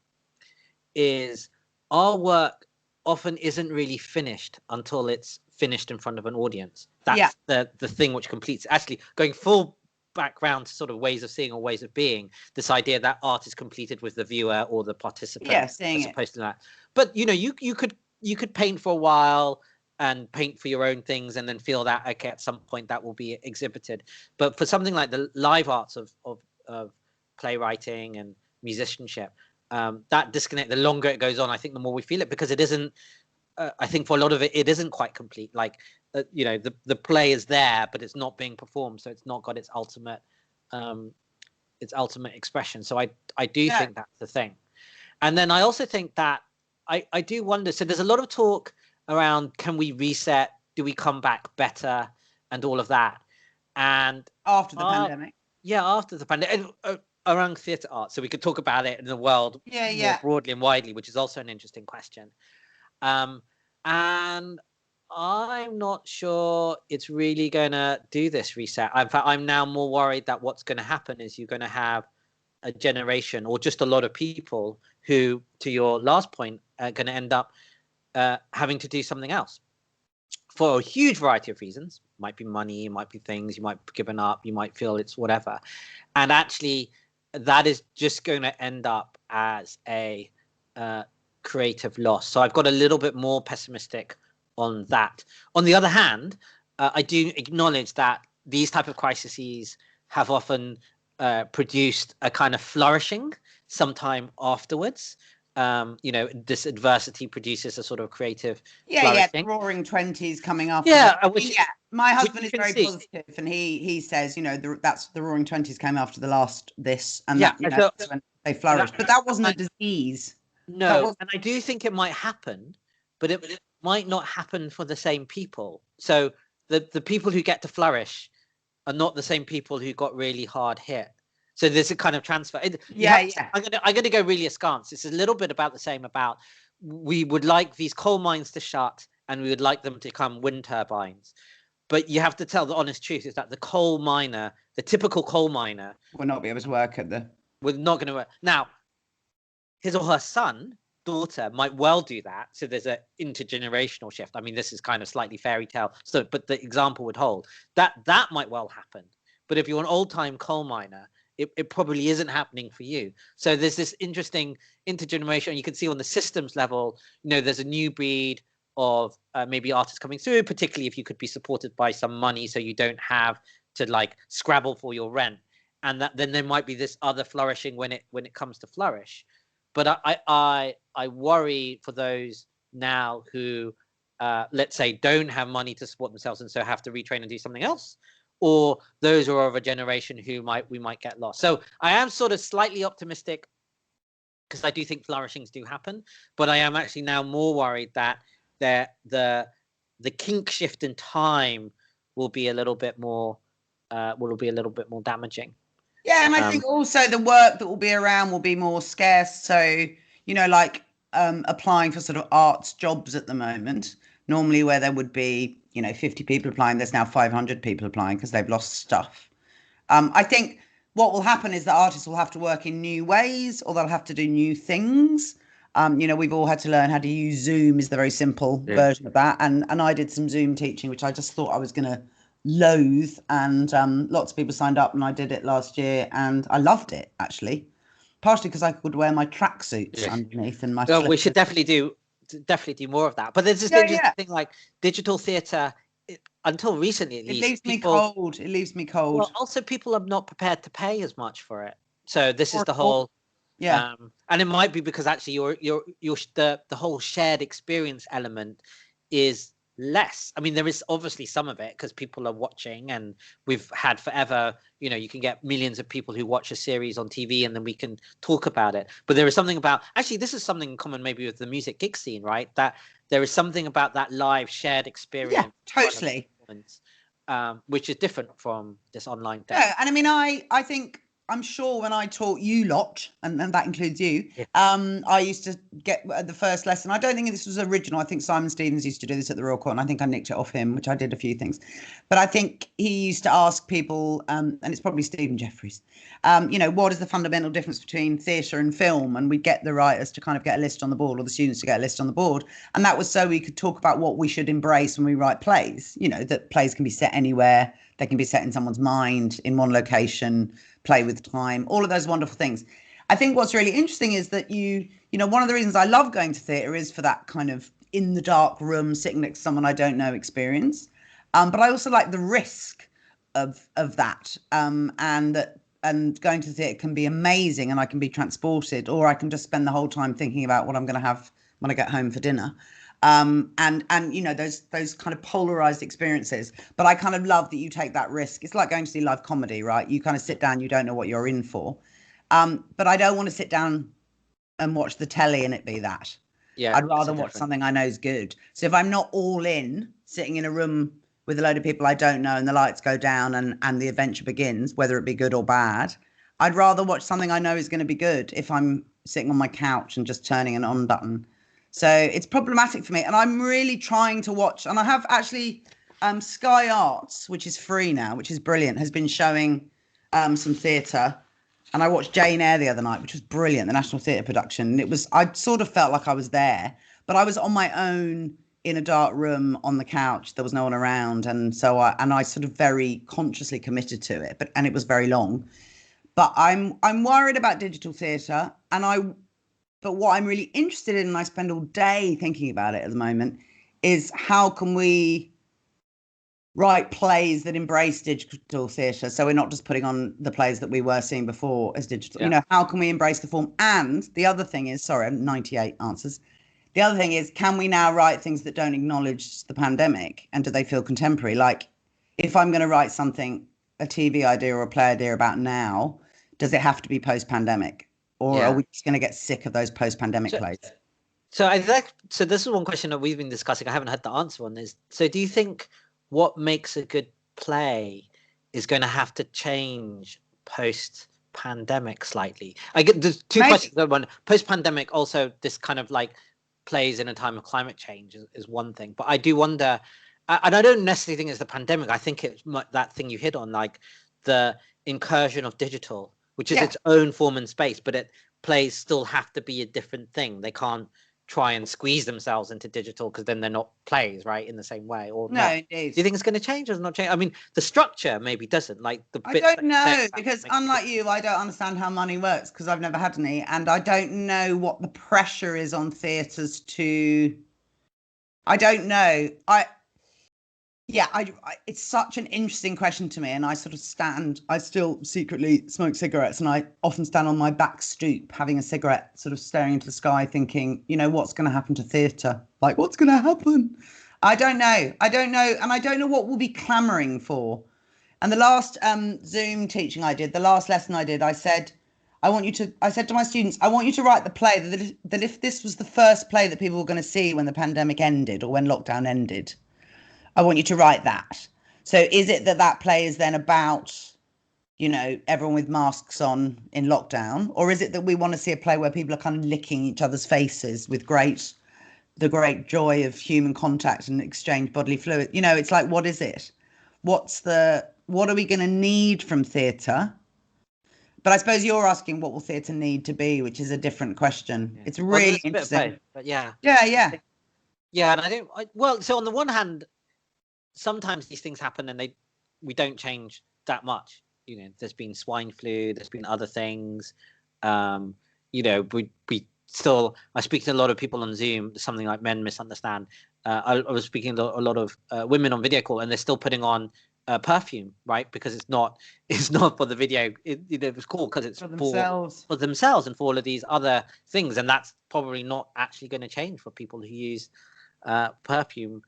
is our work often isn't really finished until it's finished in front of an audience. That's the thing which completes. Actually, going full background to sort of ways of seeing or ways of being, this idea that art is completed with the viewer or the participant, as opposed to that. But you know, you could paint for a while and paint for your own things and then feel that okay, at some point that will be exhibited. But for something like the live arts of playwriting and musicianship, that disconnect, the longer it goes on, I think the more we feel it, because it isn't I think for a lot of it isn't quite complete. Like you know, the play is there but it's not being performed, so it's not got its ultimate expression. So I do think that's the thing. And then I also think that I do wonder, so there's a lot of talk around, can we reset, do we come back better, and all of that. And after the pandemic, after the pandemic, around theatre art, so we could talk about it in the world more broadly and widely, which is also an interesting question. And I'm not sure it's really going to do this reset. In fact, I'm now more worried that what's going to happen is you're going to have a generation or just a lot of people who, to your last point, are going to end up having to do something else for a huge variety of reasons. Might be money, might be things, you might be given up, you might feel it's whatever. And actually, that is just going to end up as a creative loss. So I've got a little bit more pessimistic on that. On the other hand, I do acknowledge that these type of crises have often produced a kind of flourishing sometime afterwards. You know, this adversity produces a sort of creative flourishing. Roaring 20s coming after my husband is very positive, and he says, you know, that's the Roaring 20s came after the last this, and that, you know, when they flourished. But that wasn't a disease. No, and I do think it might happen, but it might not happen for the same people. So the people who get to flourish are not the same people who got really hard hit. So there's a kind of transfer. I'm gonna go really askance. It's a little bit about the same. About we would like these coal mines to shut, and we would like them to become wind turbines. But you have to tell the honest truth is that the coal miner, the typical coal miner, will not be able to work at the. We're not going to work now. His or her daughter might well do that. So there's an intergenerational shift. I mean, this is kind of slightly fairy tale. So, but the example would hold that might well happen. But if you're an old time coal miner, it probably isn't happening for you. So there's this interesting intergeneration. You can see on the systems level, you know, there's a new breed of maybe artists coming through, particularly if you could be supported by some money so you don't have to like scrabble for your rent. and that then there might be this other flourishing when it comes to flourish. But I worry for those now who let's say don't have money to support themselves and so have to retrain and do something else, or those who are of a generation who we might get lost. So I am sort of slightly optimistic because I do think flourishings do happen, but I am actually now more worried that the kink shift in time will be a little bit more damaging. Yeah, and I think also the work that will be around will be more scarce. So, like applying for sort of arts jobs at the moment, normally where there would be, 50 people applying, there's now 500 people applying because they've lost stuff. I think what will happen is that artists will have to work in new ways, or they'll have to do new things. We've all had to learn how to use Zoom is the very simple version of that. And I did some Zoom teaching, which I just thought I was going to loathe. And lots of people signed up and I did it last year and I loved it, actually. Partially because I could wear my tracksuits underneath and my we should definitely do more of that. But there's this interesting thing like digital theatre. Until recently, at least, it leaves me cold. Well, also people are not prepared to pay as much for it. So this is the whole, and it might be because actually the whole shared experience element is less. I mean, there is obviously some of it because people are watching, and we've had forever. You can get millions of people who watch a series on TV, and then we can talk about it. But there is something about actually this is something in common maybe with the music gig scene, right? That there is something about that live shared experience. Yeah, totally. Which is different from this online thing. Yeah, and I mean, I think I'm sure when I taught you lot, and that includes you, I used to get the first lesson. I don't think this was original. I think Simon Stevens used to do this at the Royal Court, and I think I nicked it off him, which I did a few things. But I think he used to ask people, and it's probably Stephen Jeffries, what is the fundamental difference between theatre and film? And we'd get the writers to kind of get a list on the board, or the students to get a list on the board. And that was so we could talk about what we should embrace when we write plays, that plays can be set anywhere. They can be set in someone's mind, in one location, play with time, all of those wonderful things. I think what's really interesting is that one of the reasons I love going to theatre is for that kind of in the dark room, sitting next to someone I don't know experience. But I also like the risk of that, and going to the theatre can be amazing, and I can be transported, or I can just spend the whole time thinking about what I'm going to have when I get home for dinner. And those kind of polarized experiences. But I kind of love that you take that risk. It's like going to see live comedy, right? You kind of sit down, you don't know what you're in for. But I don't want to sit down and watch the telly and it be that. Yeah, I'd rather watch something I know is good. So if I'm not all in, sitting in a room with a load of people I don't know and the lights go down and the adventure begins, whether it be good or bad, I'd rather watch something I know is going to be good if I'm sitting on my couch and just turning an on button. So it's problematic for me, and I'm really trying to watch. And I have actually Sky Arts, which is free now, which is brilliant, has been showing some theatre. And I watched Jane Eyre the other night, which was brilliant, the National Theatre production. And I sort of felt like I was there, but I was on my own in a dark room on the couch. There was no one around, and so I sort of very consciously committed to it. And it was very long. But I'm worried about digital theatre, But what I'm really interested in, and I spend all day thinking about it at the moment, is how can we write plays that embrace digital theatre? So we're not just putting on the plays that we were seeing before as digital. Yeah. How can we embrace the form? And the other thing is, sorry, 98 answers. The other thing is, can we now write things that don't acknowledge the pandemic? And do they feel contemporary? Like, if I'm going to write something, a TV idea or a play idea about now, does it have to be post-pandemic? Or are we just going to get sick of those post-pandemic plays? So this is one question that we've been discussing. I haven't had the answer on this. So do you think what makes a good play is going to have to change post-pandemic slightly? I get there's two questions. One, post-pandemic, also this kind of like plays in a time of climate change is one thing. But I do wonder, and I don't necessarily think it's the pandemic. I think it's that thing you hit on, like the incursion of digital, which is its own form and space, but plays still have to be a different thing. They can't try and squeeze themselves into digital because then they're not plays, right, in the same way. Or no, indeed. Do you think it's going to change or it's not change? I mean, the structure maybe doesn't. Like the I don't know, because unlike you, I don't understand how money works because I've never had any, and I don't know what the pressure is on theatres to. I don't know. Yeah, it's such an interesting question to me, and I still secretly smoke cigarettes, and I often stand on my back stoop having a cigarette, sort of staring into the sky, thinking, what's going to happen to theatre? Like, what's going to happen? I don't know. And I don't know what we'll be clamoring for. And the last Zoom teaching I did, the last lesson I did, I said to my students, I want you to write the play that if this was the first play that people were going to see when the pandemic ended or when lockdown ended, I want you to write that. So is it that play is then about, everyone with masks on in lockdown? Or is it that we want to see a play where people are kind of licking each other's faces with the great joy of human contact and exchange bodily fluid? It's like, what is it? What are we going to need from theatre? But I suppose you're asking what will theatre need to be, which is a different question. Yeah. It's really interesting. Both, but yeah. Yeah. Yeah, and so on the one hand, sometimes these things happen and we don't change that much. There's been swine flu, there's been other things. We still, I speak to a lot of people on Zoom, something like Men Misunderstand. I was speaking to a lot of women on video call, and they're still putting on perfume, right? Because it's not for the video. It was cool because it's for themselves and for all of these other things, and that's probably not actually going to change for people who use perfume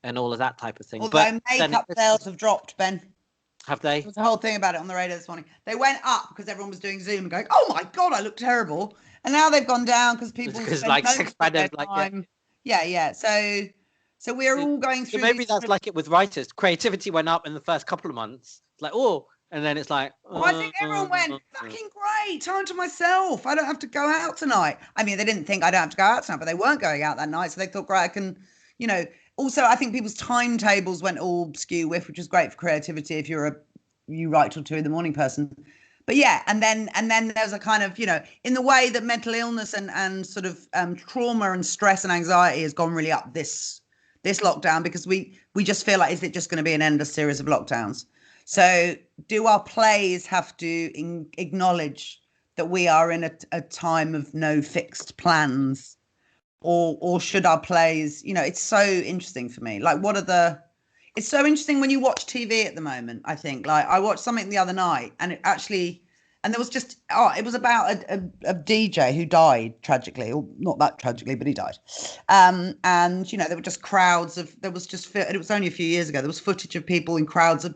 and all of that type of thing. Although makeup sales have dropped, Ben. Have they? There was a whole thing about it on the radio this morning. They went up because everyone was doing Zoom and going, "Oh my God, I look terrible." And now they've gone down because people time. Yeah. So we're all going through. So maybe that's like it with writers. Creativity went up in the first couple of months. It's like, and then it's like. I think everyone went, fucking great, time to myself. I don't have to go out tonight. I mean, they didn't think I don't have to go out tonight, but they weren't going out that night, so they thought, great, I can, Also, I think people's timetables went all skew whiff, which was great for creativity if you're you write till 2 a.m. person. But yeah, and then there's a kind of, in the way that mental illness and sort of trauma and stress and anxiety has gone really up this lockdown, because we just feel like, is it just going to be an endless series of lockdowns? So do our plays have to acknowledge that we are in a time of no fixed plans? Or should our plays, it's so interesting for me. Like, it's so interesting when you watch TV at the moment, I think. Like, I watched something the other night, and there was just, it was about a DJ who died tragically, or not that tragically, but he died. And, there were just crowds of, it was only a few years ago, there was footage of people in crowds of,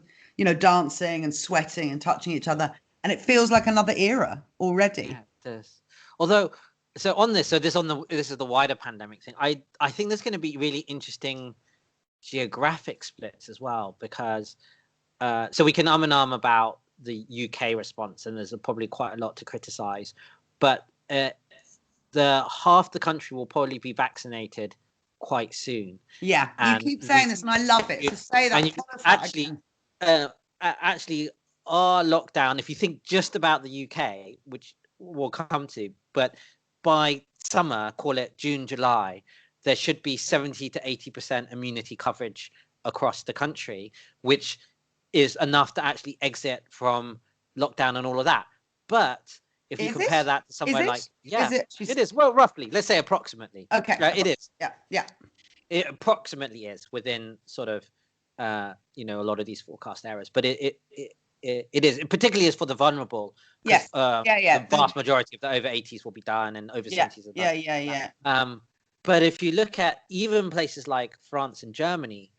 dancing and sweating and touching each other. And it feels like another era already. Yeah, it does. Although, so on this, this is the wider pandemic thing. I think there's going to be really interesting geographic splits as well, because so we can and about the UK response, and there's probably quite a lot to criticize, but the half the country will probably be vaccinated quite soon. Yeah, and you keep saying this, and I love it. To say that, actually, our lockdown, if you think just about the UK, which we'll come to, but by summer, call it June, July, there should be 70 to 80% immunity coverage across the country, which is enough to actually exit from lockdown and all of that. But if you compare that to somewhere like, it is. Well, roughly, let's say approximately. Okay. It is. Yeah. It approximately is within sort of, a lot of these forecast errors, but it is, it particularly is for the vulnerable. Yes. The vast majority of the over 80s will be done, and over 70s are done. Yeah. But if you look at even places like France and Germany,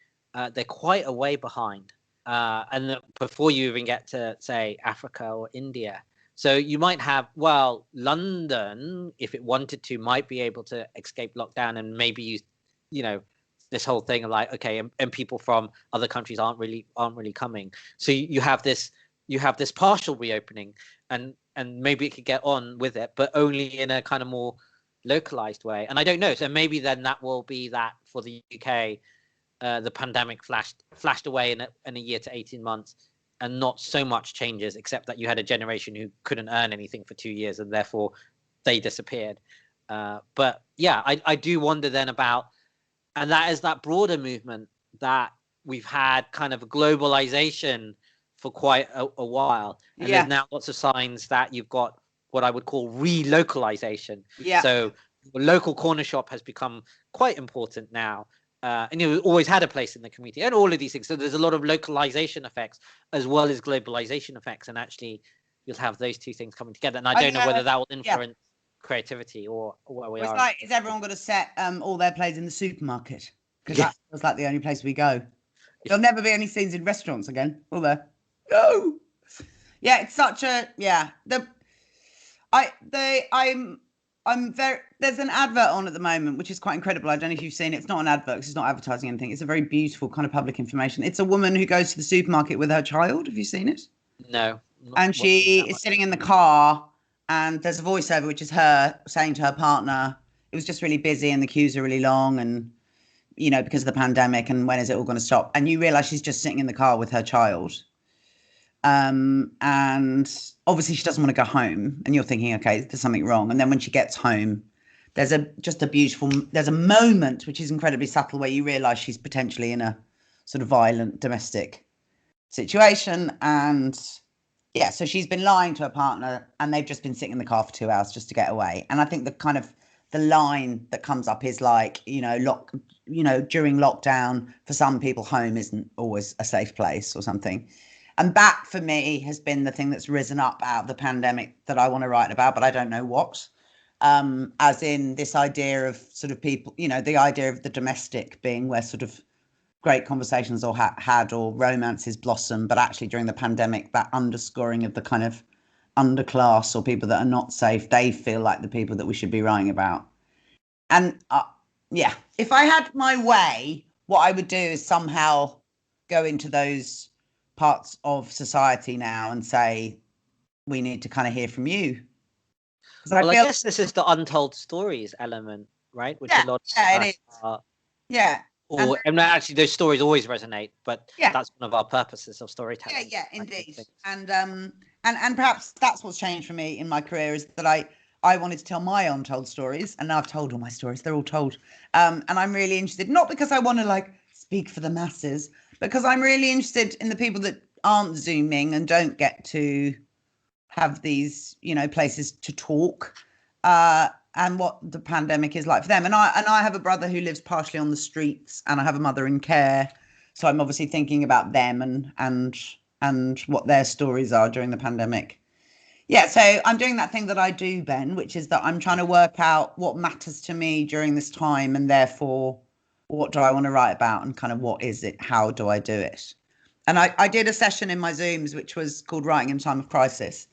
they're quite a way behind. And before you even get to, say, Africa or India. So you might have, London, if it wanted to, might be able to escape lockdown and maybe use, this whole thing of like, okay, and people from other countries aren't really coming. So you have this partial reopening, and maybe it could get on with it, but only in a kind of more localized way. And I don't know. So maybe then that will be that for the UK. The pandemic flashed away in a year to 18 months, and not so much changes, except that you had a generation who couldn't earn anything for 2 years, and therefore they disappeared. But yeah, I do wonder then about, and that is that broader movement that we've had kind of a globalization for quite a while. And there's now lots of signs that you've got what I would call relocalization. Yeah. So the local corner shop has become quite important now. and you always had a place in the community, and all of these things. So there's a lot of localization effects as well as globalization effects, and actually you'll have those two things coming together. And I don't know whether that will influence creativity or where we are. It's like, is everyone going to set all their plays in the supermarket? Because that was like the only place we go. There'll never be any scenes in restaurants again, will there? No. Yeah, it's such a I'm very, there's an advert on at the moment which is quite incredible. I don't know if you've seen it. It's not an advert because it's not advertising anything. It's a very beautiful kind of public information. It's a woman who goes to the supermarket with her child. Have you seen it? No. And she is sitting in the car, and there's a voiceover which is her saying to her partner, it was just really busy and the queues are really long, and because of the pandemic, and when is it all going to stop? And you realize she's just sitting in the car with her child. And obviously she doesn't want to go home, and you're thinking, okay, there's something wrong. And then when she gets home, there's a moment which is incredibly subtle where you realize she's potentially in a sort of violent domestic situation. And so she's been lying to her partner, and they've just been sitting in the car for 2 hours just to get away. And I think the line that comes up is like, during lockdown, for some people, home isn't always a safe place or something. And that, for me, has been the thing that's risen up out of the pandemic that I want to write about, but I don't know what. As in this idea of sort of people, the idea of the domestic being where sort of great conversations or had or romances blossom, but actually during the pandemic, that underscoring of the kind of underclass or people that are not safe, they feel like the people that we should be writing about. And if I had my way, what I would do is somehow go into those parts of society now and say, we need to kind of hear from you. I guess this is the untold stories element, right? Which a lot of it is. And actually those stories always resonate, but that's one of our purposes of storytelling. Yeah, indeed. And perhaps that's what's changed for me in my career, is that I wanted to tell my untold stories, and now I've told all my stories. They're all told. And I'm really interested, not because I want to like speak for the masses, because I'm really interested in the people that aren't Zooming and don't get to have these, places to talk, and what the pandemic is like for them. And I have a brother who lives partially on the streets, and I have a mother in care. So I'm obviously thinking about them and what their stories are during the pandemic. Yeah, so I'm doing that thing that I do, Ben, which is that I'm trying to work out what matters to me during this time, and therefore what do I want to write about, and kind of what is it? How do I do it? And I did a session in my Zooms, which was called Writing in Time of Crisis,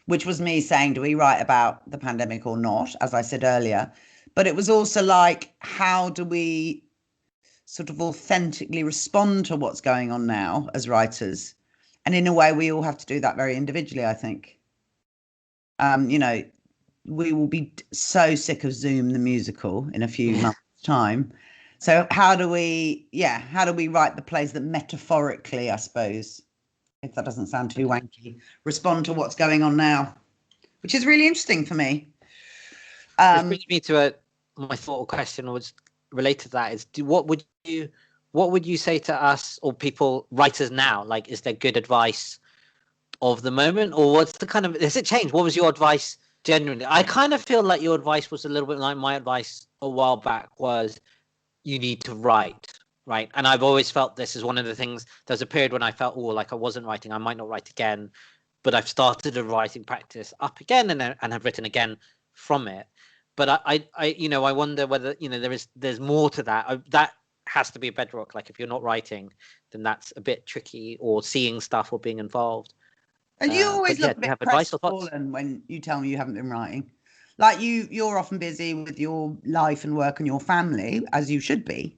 which was me saying, do we write about the pandemic or not, as I said earlier? But it was also like, how do we sort of authentically respond to what's going on now as writers? And in a way, we all have to do that very individually, I think. We will be so sick of Zoom the musical in a few months' time. So how do we write the plays that metaphorically, I suppose, if that doesn't sound too wanky, respond to what's going on now, which is really interesting for me. This brings me to my thought question was related to that is, what would you say to us or people, writers now? Like, is there good advice of the moment, or what's the kind of, has it changed? What was your advice generally? I kind of feel like your advice was a little bit like my advice a while back was, you need to write, right? And I've always felt this is one of the things. There's a period when I felt, like I wasn't writing, I might not write again, but I've started a writing practice up again and have written again from it. But I wonder whether there's more to that. That has to be a bedrock. Like if you're not writing, then that's a bit tricky, or seeing stuff or being involved. And you always look a bit crestfallen when you tell me you haven't been writing. Like you're often busy with your life and work and your family, as you should be,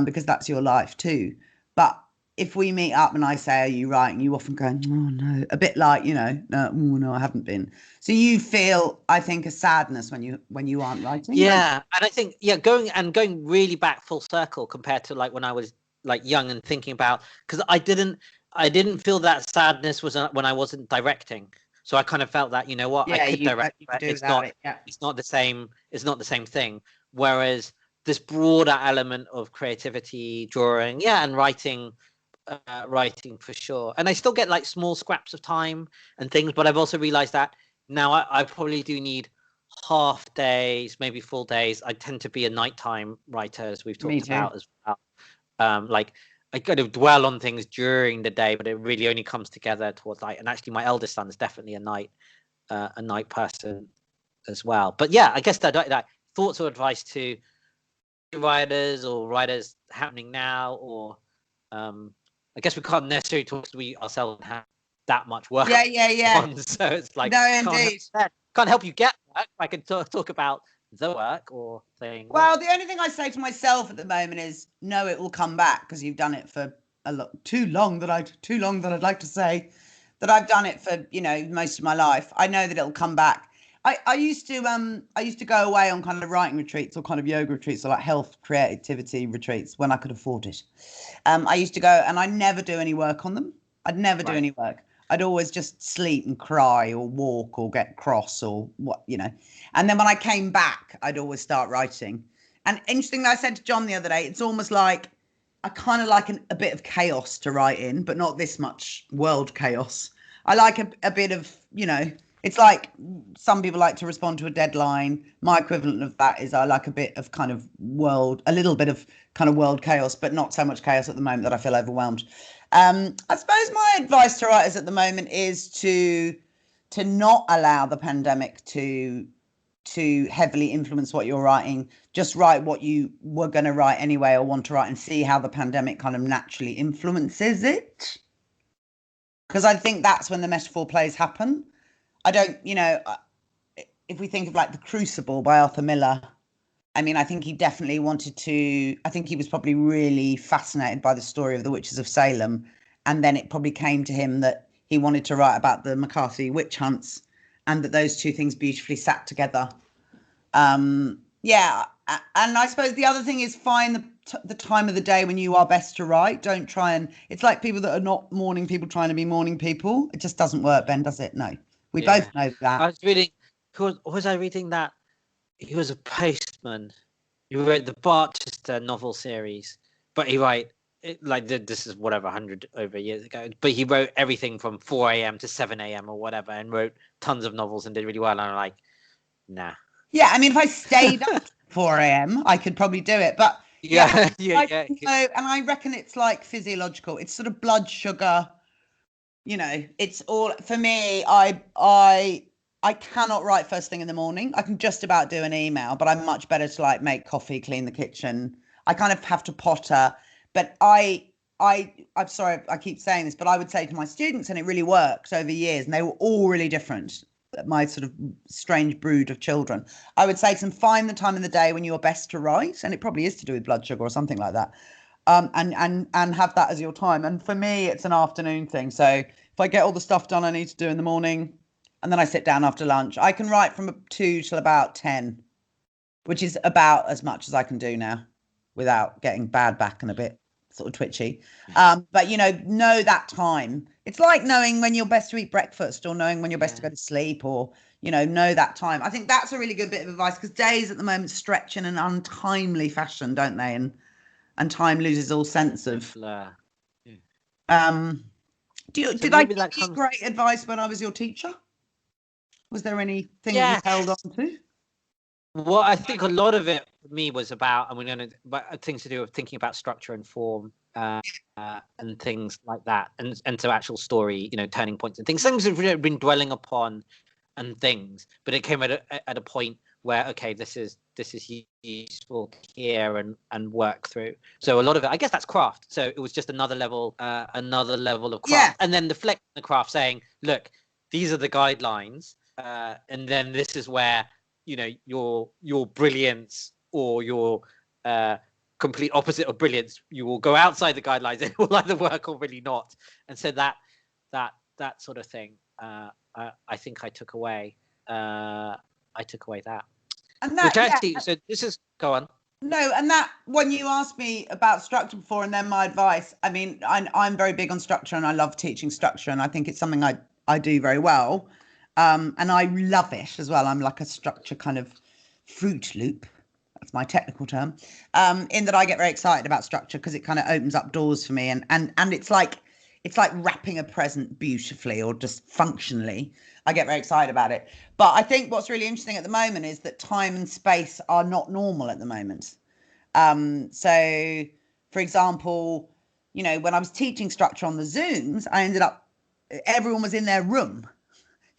because that's your life too. But if we meet up and I say, are you writing? You often go, oh no, a bit like, no, I haven't been. So you feel, I think, a sadness when you aren't writing. Yeah. And I think, going really back full circle compared to like when I was like young and thinking about, because I didn't feel that sadness was when I wasn't directing. So I kind of felt that, I could direct, but it's not the same. It's not the same thing. Whereas this broader element of creativity, drawing, and writing for sure. And I still get like small scraps of time and things, but I've also realized that now I probably do need half days, maybe full days. I tend to be a nighttime writer, as we've Me talked too. about as well. Like I kind of dwell on things during the day, but it really only comes together towards night. And actually, my eldest son is definitely a night person as well. But yeah, I guess that thoughts or advice to writers or writers happening now, or I guess we can't necessarily talk because we ourselves have that much work on, so it's like no, indeed. can't help you get work. I can talk about the work or thing. Well, the only thing I say to myself at the moment is no, it will come back, because you've done it for too long that I'd like to say that I've done it for, you know, most of my life. I know that it'll come back. I used to go away on kind of writing retreats or kind of yoga retreats or like health creativity retreats when I could afford it. I used to go, and I never do any work on them. I'd never do any work. I'd always just sleep and cry or walk or get cross or what, you know. And then when I came back, I'd always start writing. And interestingly, I said to John the other day, it's almost like I kind of like a bit of chaos to write in, but not this much world chaos. I like a bit of, you know, it's like some people like to respond to a deadline. My equivalent of that is I like a bit of kind of a little bit of kind of world chaos, but not so much chaos at the moment that I feel overwhelmed. I suppose my advice to writers at the moment is to not allow the pandemic to heavily influence what you're writing. Just write what you were going to write anyway or want to write, and see how the pandemic kind of naturally influences it. Because I think that's when the metaphor plays happen. I don't, you know, if we think of like The Crucible by Arthur Miller, I mean, I think he definitely I think he was probably really fascinated by the story of the witches of Salem. And then it probably came to him that he wanted to write about the McCarthy witch hunts, and that those two things beautifully sat together. Yeah. And I suppose the other thing is find the time of the day when you are best to write. Don't try and, it's like people that are not morning people trying to be morning people. It just doesn't work, Ben, does it? No. We both know that. I was reading, was I reading that? He was a postman. He wrote the Barchester novel series, but this is whatever 100 over years ago. But he wrote everything from 4 a.m. to 7 a.m. or whatever, and wrote tons of novels and did really well. And I'm like, nah. Yeah, I mean, if I stayed up 4 a.m., I could probably do it. But yeah. And I reckon it's like physiological. It's sort of blood sugar. You know, it's all, for me, I cannot write first thing in the morning. I can just about do an email, but I'm much better to like make coffee, clean the kitchen. I kind of have to potter. But I'm sorry, I keep saying this, but I would say to my students, and it really works over years, and they were all really different, my sort of strange brood of children. I would say to them, find the time in the day when you're best to write, and it probably is to do with blood sugar or something like that. And have that as your time. And for me, it's an afternoon thing. So if I get all the stuff done I need to do in the morning, and then I sit down after lunch, I can write from 2 till about 10, which is about as much as I can do now without getting bad back and a bit sort of twitchy. But, you know that time. It's like knowing when you're best to eat breakfast, or knowing when you're best to go to sleep, or, know that time. I think that's a really good bit of advice, because days at the moment stretch in an untimely fashion, don't they? And time loses all sense of. Did I give you great advice when I was your teacher? Was there anything you held on to? Well, I think a lot of it for me was about, things to do with thinking about structure and form, and things like that, and so actual story, turning points and things I've been dwelling upon, and things. But it came at a point where, okay, this is useful to hear and work through. So a lot of it, I guess, that's craft. So it was just another level of craft, and then the craft, saying, look, these are the guidelines, and then this is where your brilliance, or your complete opposite of brilliance, you will go outside the guidelines, and it will either work or really not. And so that sort of thing, I think I took away. I took away that. And that, which actually, so this is, go on. No, and that, when you asked me about structure before, and then my advice, I mean, I'm very big on structure, and I love teaching structure, and I think it's something I do very well. And I love it as well. I'm like a structure kind of Fruit Loop. That's my technical term. In that I get very excited about structure, because it kind of opens up doors for me. And it's like, it's like wrapping a present beautifully or just functionally. I get very excited about it. But I think what's really interesting at the moment is that time and space are not normal at the moment. So, for example, you know, when I was teaching structure on the Zooms, I ended up, everyone was in their room.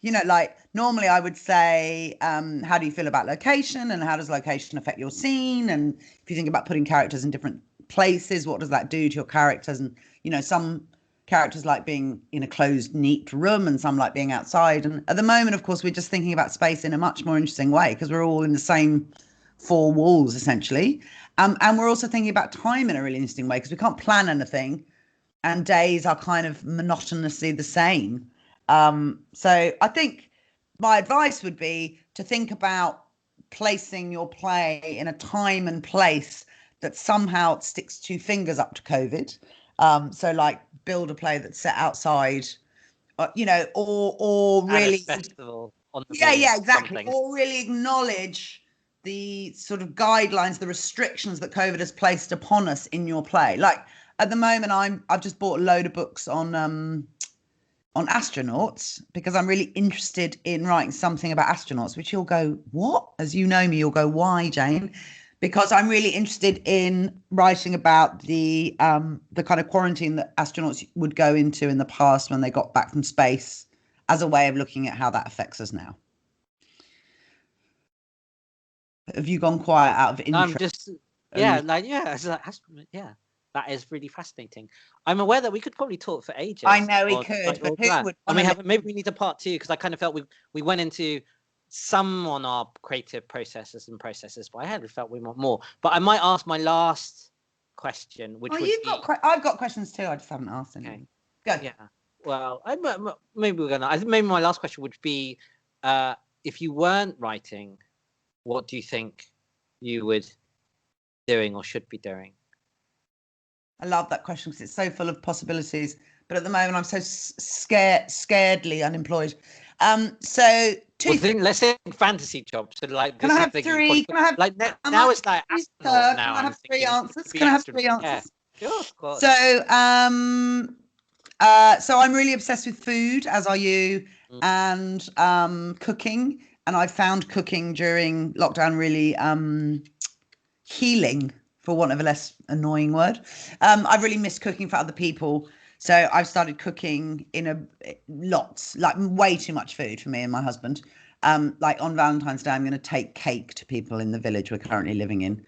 You know, like normally I would say, how do you feel about location and how does location affect your scene? And if you think about putting characters in different places, what does that do to your characters? And, you know, some characters like being in a closed, neat room and some like being outside. And at the moment, of course, we're just thinking about space in a much more interesting way because we're all in the same four walls, essentially. And we're also thinking about time in a really interesting way because we can't plan anything and days are kind of monotonously the same. So I think my advice would be to think about placing your play in a time and place that somehow sticks two fingers up to COVID. So like build a play that's set outside, you know, or really at a festival on the yeah, exactly. something. Or really acknowledge the sort of guidelines, the restrictions that COVID has placed upon us in your play. Like at the moment, I've just bought a load of books on astronauts because I'm really interested in writing something about astronauts, which you'll go, what? As you know me, you'll go, why, Jane? Because I'm really interested in writing about the kind of quarantine that astronauts would go into in the past when they got back from space as a way of looking at how that affects us now. Have you gone quiet out of interest? I'm just, yeah, yeah. That is really fascinating. I'm aware that we could probably talk for ages. I know we could, but who would? And maybe we need a part two because I kind of felt we went into some on our creative processes, but I had felt we want more. But I might ask my last question, which I've got questions too. I just haven't asked any. Okay. Go. Yeah. Well, maybe maybe my last question would be, if you weren't writing, what do you think you would doing or should be doing? I love that question because it's so full of possibilities. But at the moment, I'm so scaredly unemployed. So let's say fantasy jobs. So like, can I have three? Can I have like now? It's like astronaut now. Can I have three answers? Can I have three answers? Yeah, sure, of course. So I'm really obsessed with food, as are you, and cooking. And I found cooking during lockdown really healing, for want of a less annoying word. I've really missed cooking for other people. So I've started cooking in lots, like way too much food for me and my husband. Like on Valentine's Day, I'm going to take cake to people in the village we're currently living in.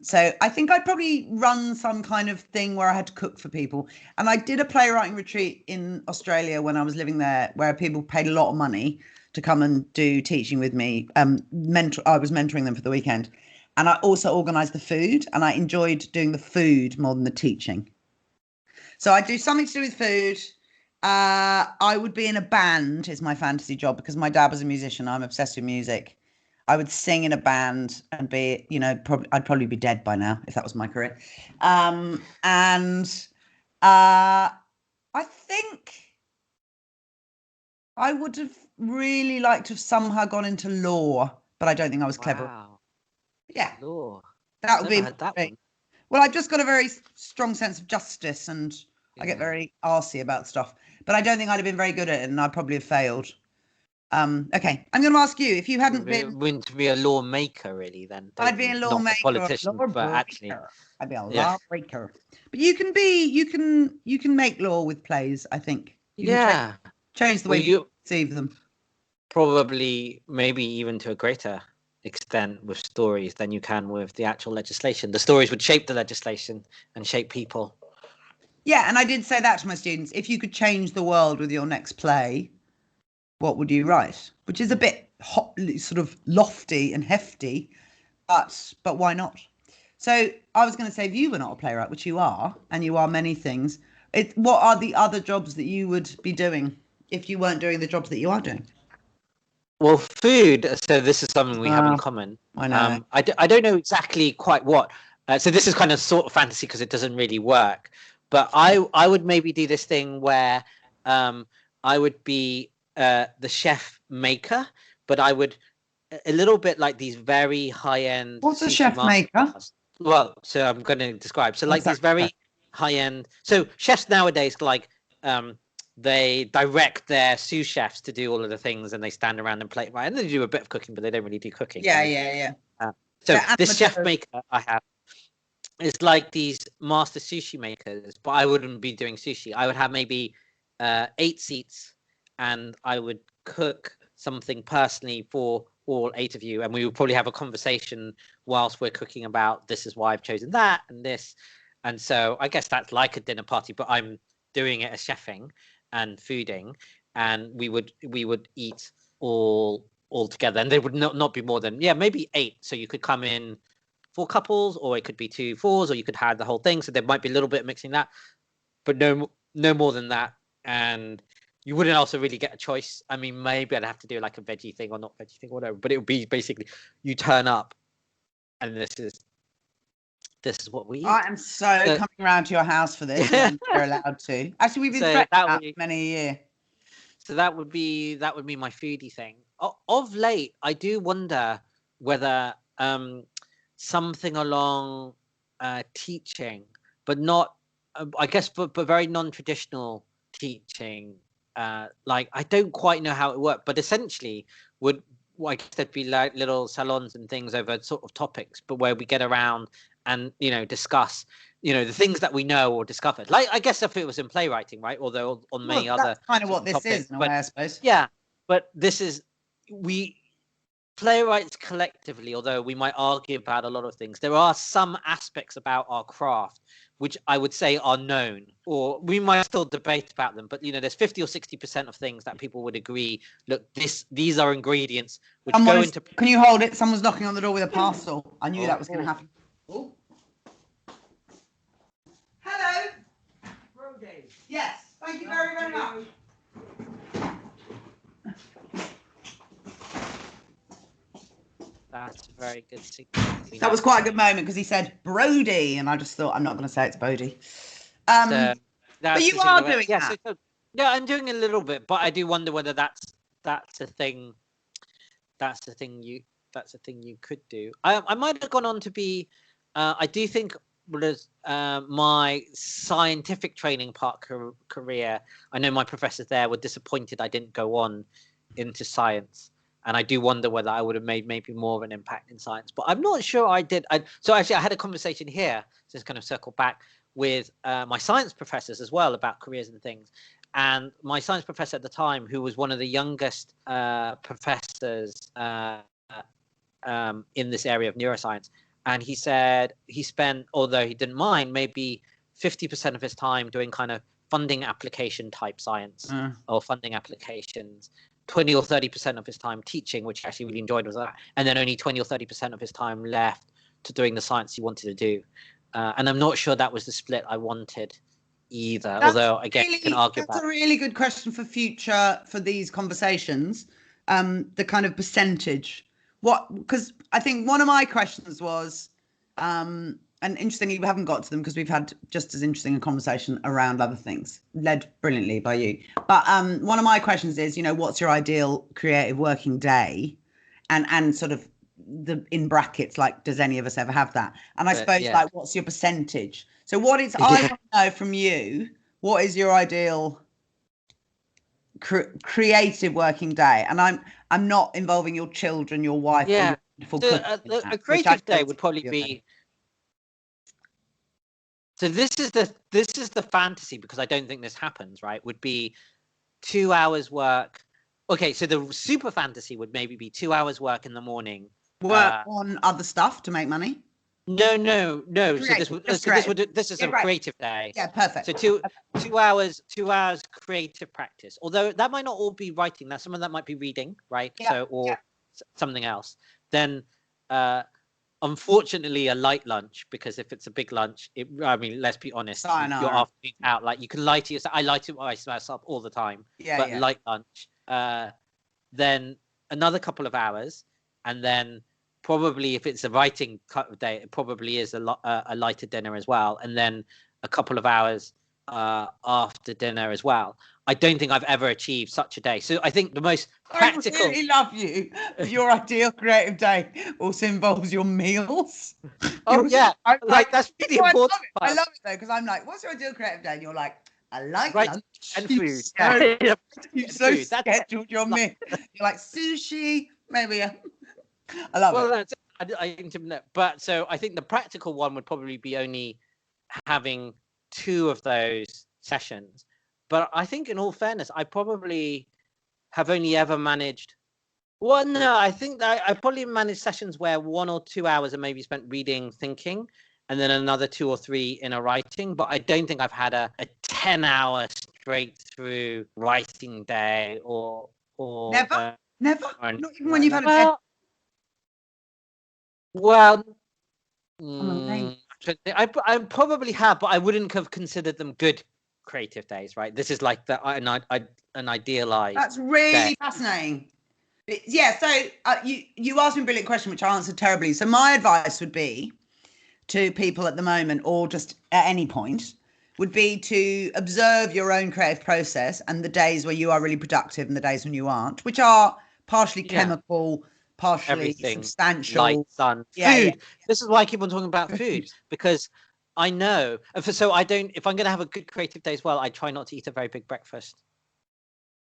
So I think I'd probably run some kind of thing where I had to cook for people. And I did a playwriting retreat in Australia when I was living there, where people paid a lot of money to come and do teaching with me. I was mentoring them for the weekend. And I also organised the food, and I enjoyed doing the food more than the teaching. So I do something to do with food. I would be in a band is my fantasy job because my dad was a musician. I'm obsessed with music. I would sing in a band and be, you know, I'd probably be dead by now if that was my career. And I think I would have really liked to have somehow gone into law, but I don't think I was clever. Wow. Yeah. Law. That would be that one. Well, I've just got a very strong sense of justice and I get very arsey about stuff. But I don't think I'd have been very good at it and I'd probably have failed. Okay, I'm going to ask you, if you hadn't been to be a lawmaker, really, then I'd be a lawmaker, not a politician, but actually I'd be a lawmaker. But you can make law with plays, I think. You can change the way you perceive them. Probably, maybe even to a greater extent with stories than you can with the actual legislation. The stories would shape the legislation and shape people. Yeah, and I did say that to my students. If you could change the world with your next play, what would you write? Which is a bit sort of lofty and hefty, but why not? So I was going to say, if you were not a playwright, which you are, and you are many things, what are the other jobs that you would be doing if you weren't doing the jobs that you are doing? Well, food. So this is something we have in common. I know. I don't know exactly quite what. So this is kind of sort of fantasy because it doesn't really work. But I would maybe do this thing where I would be the chef maker, but I would a little bit like these very high end. What's a chef maker? Well, so I'm going to describe. So like these very high-end. So chefs nowadays, like, they direct their sous chefs to do all of the things, and they stand around and plate, right? And they do a bit of cooking, but they don't really do cooking. Yeah, right? yeah. So They're this chef amateurs. maker I have is like these master sushi makers, but I wouldn't be doing sushi. I would have maybe 8 seats, and I would cook something personally for all 8 of you, and we would probably have a conversation whilst we're cooking about this is why I've chosen that and this. And so I guess that's like a dinner party, but I'm doing it as chefing and fooding, and we would eat all together, and there would not be more than maybe 8. So you could come in 4 couples, or it could be 2 fours, or you could have the whole thing. So there might be a little bit of mixing that, but no more than that. And you wouldn't also really get a choice. I mean, maybe I'd have to do like a veggie thing or not veggie thing or whatever, but it would be basically you turn up and this is what we eat. I am so coming around to your house for this. You're allowed to. Actually, we've been threatened that many a year. So that would be my foodie thing. Of late, I do wonder whether something along teaching, but not, I guess, but very non-traditional teaching. Like, I don't quite know how it worked, but essentially I guess there'd be like little salons and things over sort of topics, but where we get around and discuss the things that we know or discovered. Like, I guess if it was in playwriting, right? Although on many other that's kind of what this topics, is in a way, I suppose. Yeah, but this is playwrights collectively, although we might argue about a lot of things, there are some aspects about our craft which I would say are known, or we might still debate about them, but there's 50 or 60% of things that people would agree, look, these are ingredients which go into. Can you hold it? Someone's knocking on the door with a parcel. I knew that was going to happen. Oh. Hello. Brody. Yes. Thank you very, very much. That's a very good signal. That was quite a good moment because he said Brody, and I just thought, I'm not going to say it's Bodie. But you are doing that. Yeah, I'm doing a little bit, but I do wonder whether that's a thing. That's the thing you could do. I might have gone on to be. I do think my scientific training part career. I know my professors there were disappointed I didn't go on into science. And I do wonder whether I would have made maybe more of an impact in science, but I'm not sure I did. So actually, I had a conversation here, just kind of circle back, with my science professors as well about careers and things. And my science professor at the time, who was one of the youngest professors in this area of neuroscience, and he said he spent, although he didn't mind, maybe 50% of his time doing kind of funding application type science or funding applications. 20 or 30% of his time teaching, which he actually really enjoyed, was that, and then only 20 or 30% of his time left to doing the science he wanted to do. And I'm not sure that was the split I wanted either. Although again, you can argue about. That's a really good question for future for these conversations. The kind of percentage. Because I think one of my questions was, and interestingly, we haven't got to them because we've had just as interesting a conversation around other things, led brilliantly by you. But one of my questions is, what's your ideal creative working day? And sort of in brackets, like, does any of us ever have that? And I suppose, like, what's your percentage? So I want to know from you, what is your ideal creative working day? And I'm not involving your children, your wife. Yeah. Or your a creative day would probably be. So this is the fantasy, because I don't think this happens, right? Would be 2 hours work. Okay, so the super fantasy would maybe be 2 hours work in the morning. Work on other stuff to make money? No. So this is a creative day. Yeah, perfect. So 2 hours creative practice. Although that might not all be writing. Some of that might be reading, right? Yeah, something else. Then unfortunately, a light lunch, because if it's a big lunch, let's be honest, your afternoon out, like, you can lie to yourself. I lie to myself all the time. But light lunch, then another couple of hours, and then probably if it's a writing day, it probably is a lighter dinner as well, and then a couple of hours after dinner as well. I don't think I've ever achieved such a day. So I think the most practical. I really love you. Your ideal creative day also involves your meals. Oh yeah, that's really important. I love it though, because I'm like, what's your ideal creative day? And you're like, I like lunch and food. You've so scheduled your meal. You're like sushi, maybe. I love it. Well, but so I think the practical one would probably be only having 2 of those sessions. But I think, in all fairness, I probably have only ever managed. Well, no, I think that I probably managed sessions where 1 or 2 hours are maybe spent reading, thinking, and then another 2 or 3 in a writing. But I don't think I've had a 10-hour straight through writing day or never, not even when you've had a day. Well, I probably have, but I wouldn't have considered them good creative days, right? This is like an idealized. That's really fascinating. Yeah, so you asked me a brilliant question, which I answered terribly. So my advice would be to people at the moment, or just at any point, would be to observe your own creative process and the days where you are really productive and the days when you aren't, which are partially chemical, partially substantial. Light, sun, food. Yeah. This is why I keep on talking about food, because I know. So I don't. If I'm going to have a good creative day as well, I try not to eat a very big breakfast.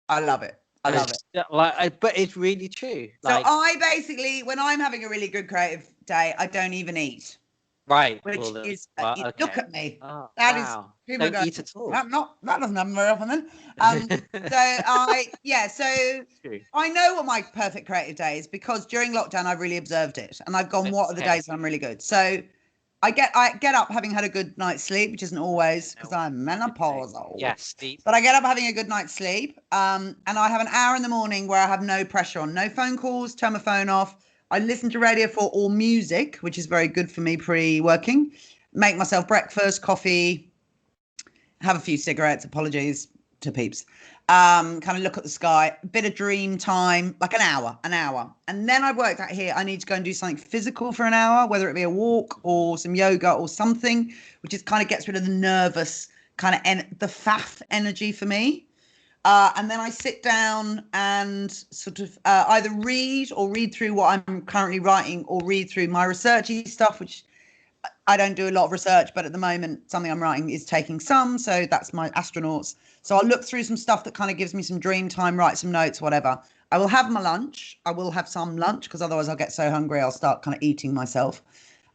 I love it. I love it. But it's really true. So I basically, when I'm having a really good creative day, I don't even eat. Right. Which is look at me. That is people don't eat at all. That doesn't happen very often then. So I know what my perfect creative day is, because during lockdown I've really observed it, and I've gone, what are the days that I'm really good? So I get up having had a good night's sleep, which isn't always, because I'm menopausal. Yes, but I get up having a good night's sleep, and I have an hour in the morning where I have no pressure on, no phone calls, turn my phone off. I listen to Radio 4 or music, which is very good for me pre-working. Make myself breakfast, coffee, have a few cigarettes, apologies to peeps. Kind of look at the sky, a bit of dream time, like an hour. And then I've worked out here, I need to go and do something physical for an hour, whether it be a walk or some yoga or something, which is kind of gets rid of the nervous kind of the faff energy for me. And then I sit down and sort of either read through what I'm currently writing, or read through my researchy stuff, which I don't do a lot of research, but at the moment something I'm writing is taking some. So that's my astronauts. So I'll look through some stuff that kind of gives me some dream time, write some notes, whatever. I will have my lunch. I will have some lunch, because otherwise I'll get so hungry I'll start kind of eating myself.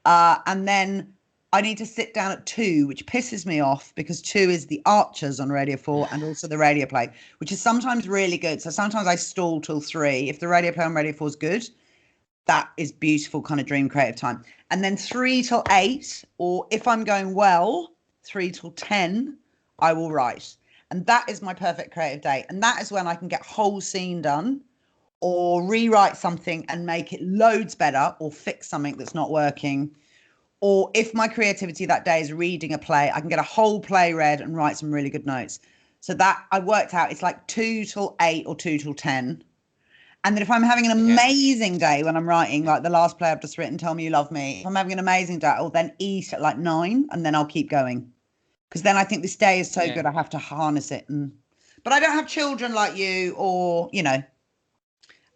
And then I need to sit down at 2, which pisses me off, because 2 is the Archers on Radio 4 and also the radio play, which is sometimes really good. So sometimes I stall till 3. If the radio play on Radio 4 is good, that is beautiful kind of dream creative time. And then 3 till 8, or if I'm going well, 3 till 10, I will write. And that is my perfect creative day. And that is when I can get whole scene done, or rewrite something and make it loads better, or fix something that's not working. Or if my creativity that day is reading a play, I can get a whole play read and write some really good notes. So that I worked out, it's like 2 till 8 or 2 till 10. And then if I'm having an amazing day when I'm writing, like the last play I've just written, Tell Me You Love Me, if I'm having an amazing day, I'll then eat at like 9, and then I'll keep going. Because then I think this day is so good, I have to harness it. But I don't have children like you, or, you know.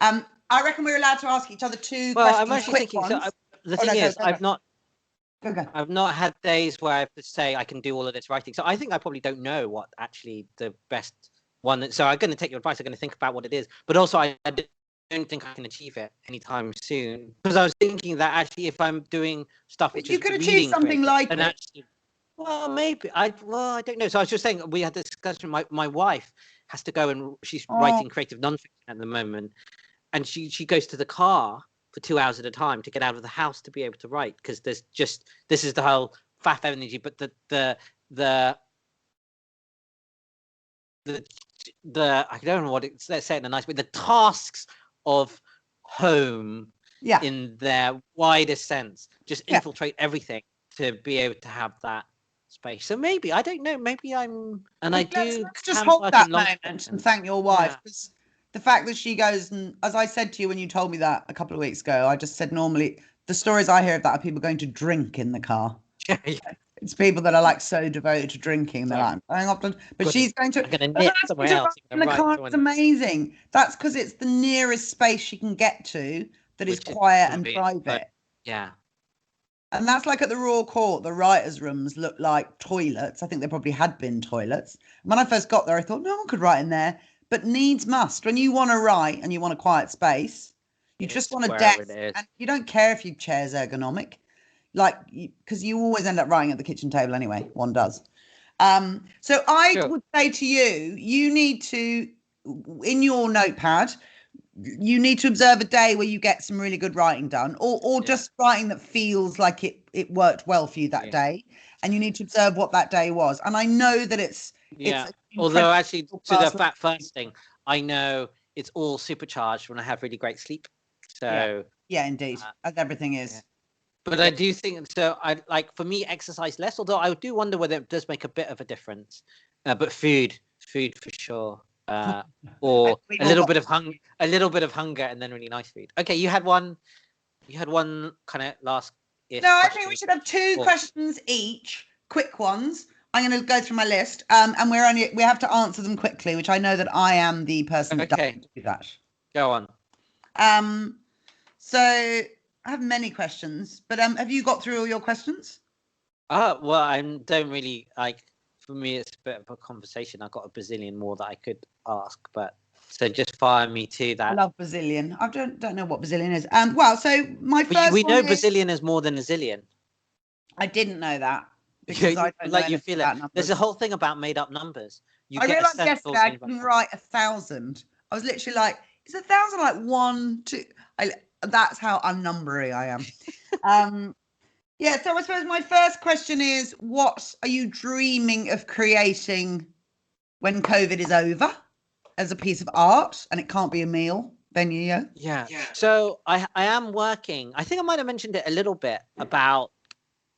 I reckon we're allowed to ask each other 2 questions. I'm actually thinking, the thing is, I've not had days where I have to say I can do all of this writing. So I think I probably don't know what actually the best one. So I'm going to take your advice. I'm going to think about what it is. But also, I don't think I can achieve it anytime soon. Because I was thinking that actually, if I'm doing stuff, which you could achieve something like it. Actually, well, maybe I don't know. So I was just saying, we had this discussion. My wife has to go, and she's writing creative nonfiction at the moment, and she goes to the car for 2 hours at a time to get out of the house to be able to write, because this is the whole faff energy, but the I don't know what it's, let's say it in a nice way, the tasks of home in their widest sense just infiltrate everything to be able to have that space. So maybe, I don't know, maybe let's just hold that moment and thank your wife, because the fact that she goes, and as I said to you when you told me that a couple of weeks ago, I just said normally the stories I hear of that are people going to drink in the car. It's people that are like so devoted to drinking. They're like, I'm going off to, but she's going to. I'm going to But knit that's somewhere to else. write in the car. It's amazing. That's because it's the nearest space she can get to that is quiet and private. Yeah. And that's like at the Royal Court, the writers' rooms look like toilets. I think they probably had been toilets. When I first got there, I thought no one could write in there, but needs must. When you want to write and you want a quiet space, you just want a desk, and you don't care if your chair's ergonomic, like because you always end up writing at the kitchen table anyway. One does. So I would say to you, you need to, in your notepad, you need to observe a day where you get some really good writing done, or just writing that feels like it worked well for you that day, and you need to observe what that day was. And I know that it's although actually to that first thing, I know it's all supercharged when I have really great sleep. So yeah, indeed, as everything is. But I do think so. I like, for me, exercise less. Although I do wonder whether it does make a bit of a difference. But food for sure. Or a little bit of hunger, and then really nice food. Okay, you had one kind of last. No, I think we should have two questions each, quick ones. I'm going to go through my list, and we have to answer them quickly, which I know that I am the person that doesn't do that. Go on. So I have many questions, but have you got through all your questions? Well, I don't really like. For me, it's a bit of a conversation. I've got a bazillion more that I could ask, but so just fire me to that. I love bazillion. I don't know what bazillion is. Well, so my first. We know bazillion is more than a zillion. I didn't know that because I don't like you feel it. There's a whole thing about made up numbers. I realized yesterday I couldn't write 1,000. I was literally like, is 1,000 like 1, 2? That's how unnumbery I am. Yeah, so I suppose my first question is, what are you dreaming of creating when COVID is over as a piece of art? And it can't be a meal, Ben Yeoh. Yeah. So I am working. I think I might have mentioned it a little bit about.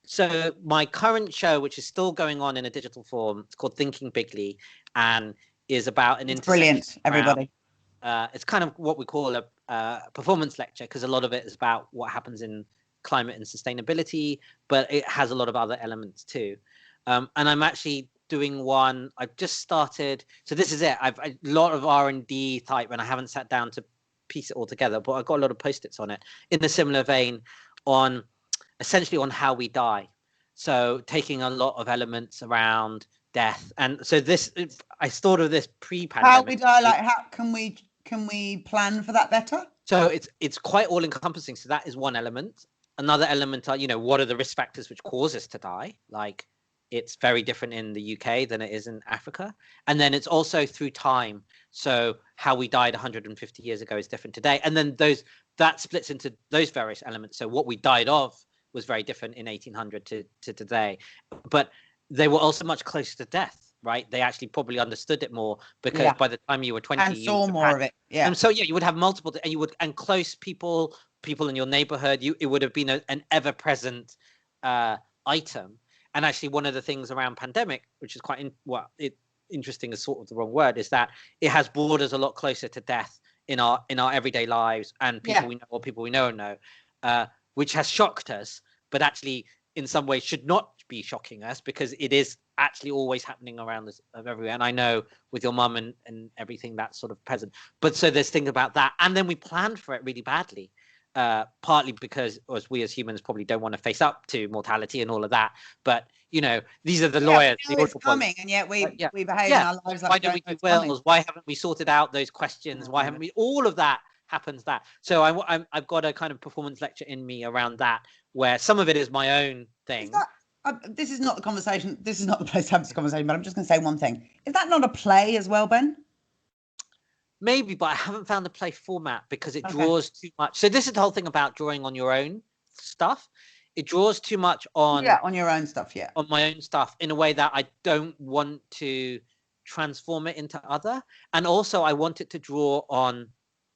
So my current show, which is still going on in a digital form, it's called Thinking Bigly, and is about an intersection. Brilliant, everybody. It's kind of what we call a performance lecture, because a lot of it is about what happens in climate and sustainability, but it has a lot of other elements too. And I'm actually doing one. I've just started. So this is it. I've a lot of R&D type, and I haven't sat down to piece it all together, but I've got a lot of post-its on it in a similar vein on essentially on how we die. So taking a lot of elements around death. And so this, I thought of this pre-pandemic. How we die, like how can we plan for that better? So it's quite all encompassing. So that is one element. Another element are, what are the risk factors which cause us to die? Like, it's very different in the UK than it is in Africa. And then it's also through time. So how we died 150 years ago is different today. And then that splits into those various elements. So what we died of was very different in 1800 to today. But they were also much closer to death, right? They actually probably understood it more, because by the time you were 20, and saw more of it. Yeah. And so you would have multiple, and close people in your neighborhood. It would have been an ever-present item. And actually, one of the things around pandemic, which is quite interesting, is sort of the wrong word, is that it has brought us a lot closer to death in our everyday lives, and people we know or people we know, which has shocked us, but actually in some ways should not be shocking us, because it is actually always happening around us everywhere. And I know with your mum and everything, that's sort of present. But so there's things about that, and then we planned for it really badly. Partly because we as humans probably don't want to face up to mortality and all of that, but these are the lawyers. It's coming, and yet we behave in our lives like. Why don't we do wills? Why haven't we sorted out those questions? Why haven't we? All of that happens. So I've got a kind of performance lecture in me around that, where some of it is my own thing. This is not the conversation. This is not the place to have this conversation. But I'm just going to say one thing. Is that not a play as well, Ben? Maybe, but I haven't found the play format, because it draws too much. So this is the whole thing about drawing on your own stuff. It draws too much on your own stuff, on my own stuff, in a way that I don't want to transform it into other. And also I want it to draw on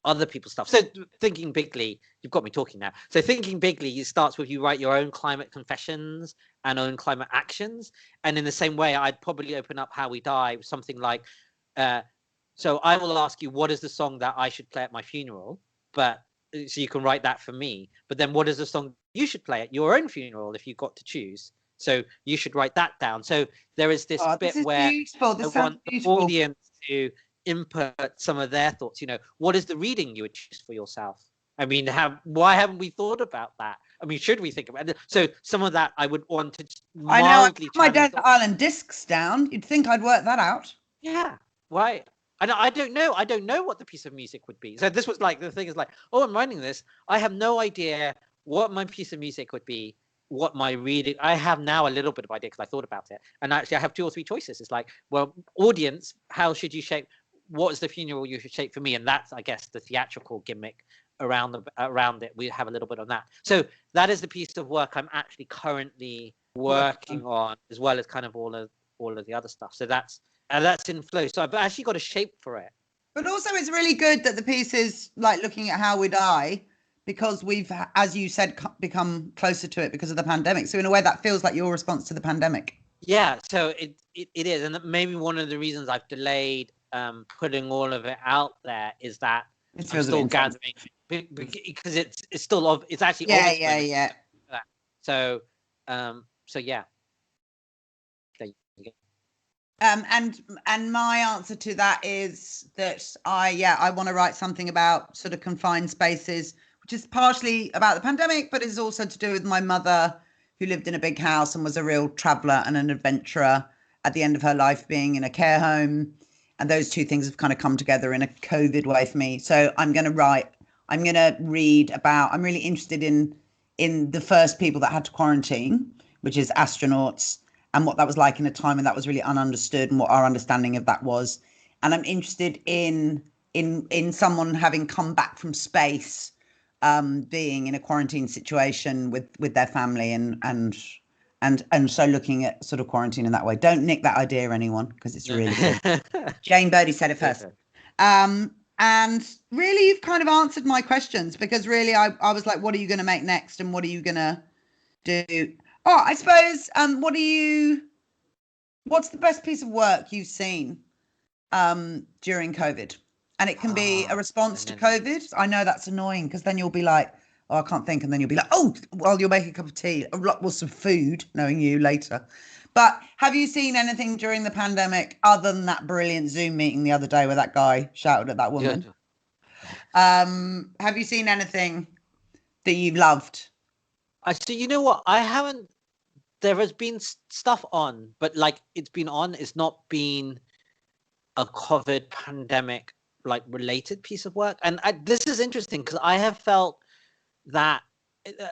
other people's stuff. So Thinking Bigly, you've got me talking now. So Thinking Bigly, it starts with you write your own climate confessions and own climate actions. And in the same way, I'd probably open up How We Die with something like, so I will ask you, what is the song that I should play at my funeral? But so you can write that for me. But then what is the song you should play at your own funeral if you got to choose? So you should write that down. So there is this bit this is where beautiful. This I sounds want the beautiful. audience to input some of their thoughts. What is the reading you would choose for yourself? I mean, why haven't we thought about that? I mean, should we think about it? So some of that I would want to I know. I mildly put my channel. Desert Island discs down. You'd think I'd work that out. Yeah. Why? I don't know. I don't know what the piece of music would be. So this was like, the thing is like, oh, I'm writing this. I have no idea what my piece of music would be, what my reading. I have now a little bit of idea because I thought about it. And actually I have 2 or 3 choices. It's like, well, audience, how should you shape? What is the funeral you should shape for me? And that's, I guess, the theatrical gimmick around it. We have a little bit on that. So that is the piece of work I'm actually currently working on, as well as kind of all of the other stuff. So that's in flow. So I've actually got a shape for it. But also it's really good that the piece is like looking at how we die, because we've, as you said, become closer to it because of the pandemic. So in a way that feels like your response to the pandemic. Yeah, so it is. And maybe one of the reasons I've delayed putting all of it out there is that I'm still gathering, because it's still it's actually yeah. So yeah. There you go. And my answer to that is that I want to write something about sort of confined spaces, which is partially about the pandemic, but is also to do with my mother, who lived in a big house and was a real traveller and an adventurer at the end of her life, being in a care home. And those 2 things have kind of come together in a COVID way for me. So I'm going to read about, I'm really interested in the first people that had to quarantine, which is astronauts, and what that was like in a time when that was really ununderstood and what our understanding of that was. And I'm interested in someone having come back from space, being in a quarantine situation with their family and so looking at sort of quarantine in that way. Don't nick that idea, anyone, because it's really good. Jane Bodie said it first. And really, you've kind of answered my questions, because really I was like, what are you going to make next? And what are you going to do? Oh, I suppose, what's the best piece of work you've seen during COVID? And it can be a response to COVID. I know that's annoying, because then you'll be like, oh, I can't think. And then you'll be like, oh, well, you'll make a cup of tea, some food, knowing you later. But have you seen anything during the pandemic other than that brilliant Zoom meeting the other day where that guy shouted at that woman? Have you seen anything that you've loved? So you know what? I haven't. There has been stuff on, but like it's been on. It's not been a COVID pandemic like related piece of work. And this is interesting, because I have felt that,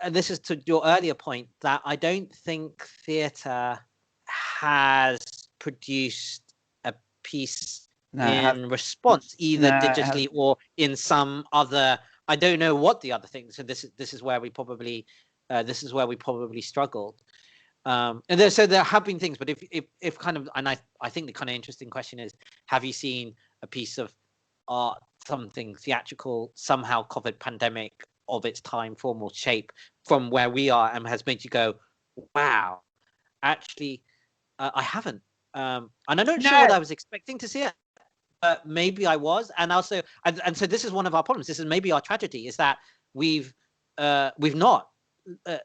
and this is to your earlier point, that I don't think theatre has produced a piece in response, either digitally or in some other. I don't know what the other thing. So this is where we probably struggled. And there have been things, but if kind of, and I think the kind of interesting question is, have you seen a piece of art, something theatrical, somehow COVID pandemic of its time, form, or shape from where we are, and has made you go, wow, actually, I haven't. And I'm not sure what I was expecting to see it, but maybe I was. And also, and so this is one of our problems. This is maybe our tragedy, is that we've not.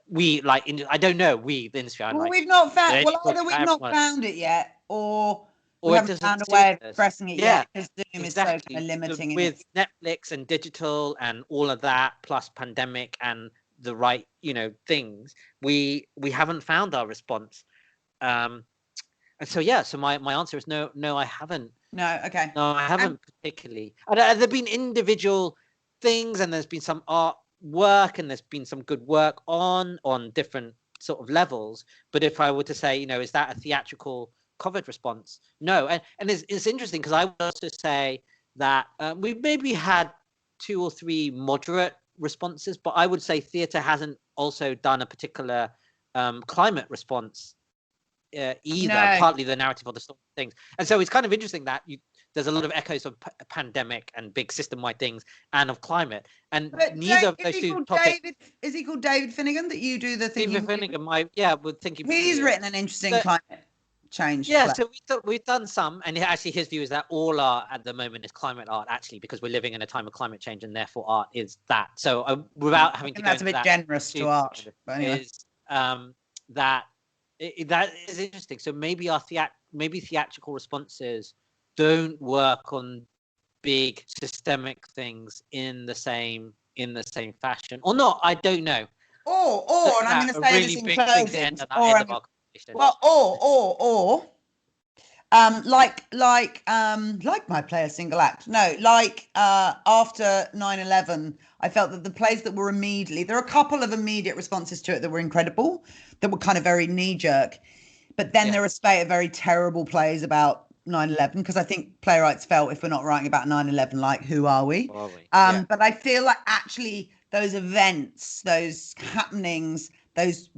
We like I don't know, the industry. We've not found. Well, either we've not found it yet, or we haven't found a way of expressing it yet, because Zoom is so kind of limiting. With Netflix and digital and all of that, plus pandemic and the right, things, we haven't found our response. And so so my answer is no, I haven't. No, okay. No, I haven't particularly. There've been individual things, and there's been some art work, and there's been some good work on different sort of levels. But if I were to say, is that a theatrical COVID response? No. And it's interesting, because I would also say that we've maybe had 2 or 3 moderate responses, but I would say theatre hasn't also done a particular climate response either. No. Partly the narrative of the sort of things. And so it's kind of interesting that there's a lot of echoes of pandemic and big system-wide things, and of climate, and neither of those 2 topics. Is he called David Finnegan, that you do the thing? David Finnegan, would think he's written an interesting climate change. Yeah, so we've done some, and actually his view is that all art at the moment is climate art, actually, because we're living in a time of climate change, and therefore art is that. So without having to go into that, that's a bit generous to art. But anyway. Is that That is interesting. So maybe maybe theatrical responses don't work on big systemic things in the same fashion, or not. I don't know. Or, and I'm going to say this really in big thing to closing, end on that end of our conversation. well, or like my player single act. No, after 9/11, I felt that the plays that were there are a couple of immediate responses to it that were incredible, that were kind of very knee jerk. But then there are a spate of very terrible plays about 9/11, because I think playwrights felt, if we're not writing about 9/11, like, who are we? But I feel like actually those events, those happenings, those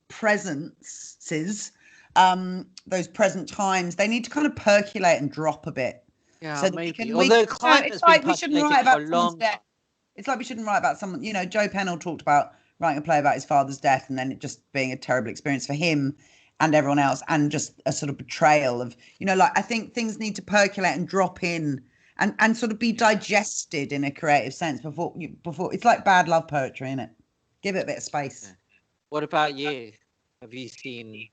presences, those present times, they need to kind of percolate and drop a bit. Yeah, so maybe. Although it's like we shouldn't write about someone's death. It's like we shouldn't write about someone. You know, Joe Pennell talked about writing a play about his father's death, and then it just being a terrible experience for him and everyone else, and just a sort of betrayal of, you know, like, I think things need to percolate and drop in and sort of be digested in a creative sense before it's like bad love poetry, isn't it? Give it a bit of space. Yeah. What about you? Have you seen?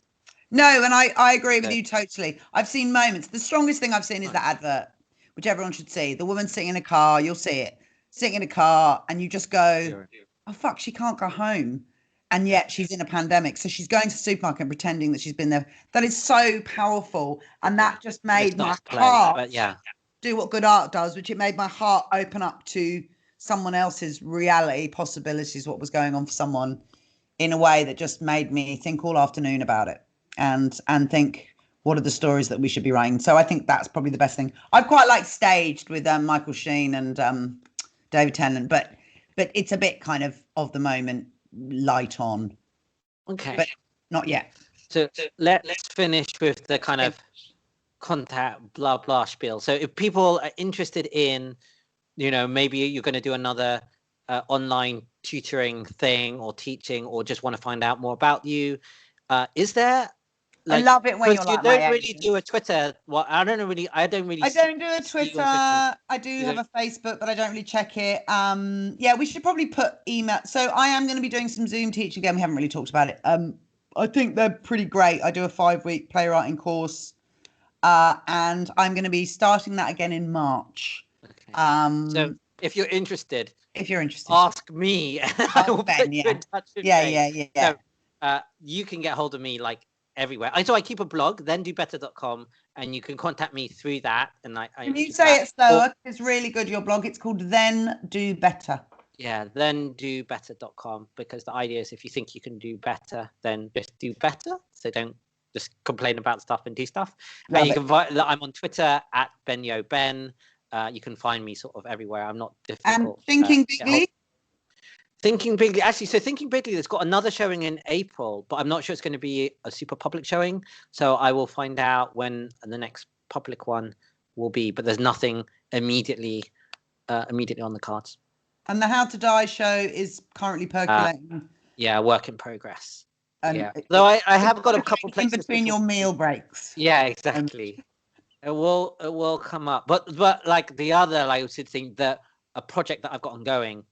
No, and I agree with you totally. I've seen moments. The strongest thing I've seen is that advert, which everyone should see. The woman sitting in a car, you'll see it, sitting in a car, and you just go, oh, fuck, she can't go home. And yet she's in a pandemic. So she's going to the supermarket and pretending that she's been there. That is so powerful. And that just made my heart do what good art does, which it made my heart open up to someone else's reality, possibilities, what was going on for someone, in a way that just made me think all afternoon about it and think, what are the stories that we should be writing? So I think that's probably the best thing. I've quite liked Staged with Michael Sheen and David Tennant, but it's a bit kind of the moment, light on. Okay. But not yet. So let's finish with the kind of contact blah blah spiel. So if people are interested in, you know, maybe you're going to do another online tutoring thing or teaching, or just want to find out more about you, is there, like, I love it when you don't really do a Twitter. Well, I don't do a Twitter. I do have a Facebook, but I don't really check it. Yeah, we should probably put email. So I am going to be doing some Zoom teaching again. We haven't really talked about it. I think they're pretty great. I do a 5-week playwriting course, and I'm going to be starting that again in March. Okay. So if you're interested, ask me. I will put you in touch with me. So, you can get hold of me like everywhere. So I keep a blog, thendobetter.com, and you can contact me through that. And can you say it slower? It's really good, your blog. It's called Then Do Better. Yeah, thendobetter.com, because the idea is, if you think you can do better, then just do better. So don't just complain about stuff and do stuff. And you can I'm on Twitter at Ben Yeoh Ben. You can find me sort of everywhere. I'm not difficult. And Thinking Bigly? Thinking Bigly, actually, so Thinking Bigly has got another showing in April, but I'm not sure it's going to be a super public showing. So I will find out when the next public one will be, but there's nothing immediately on the cards. And the How to Die show is currently percolating. Work in progress. Though I have got a couple places in between your meal breaks. Yeah, exactly. It will come up, but like the other, like, I would think that a project that I've got ongoing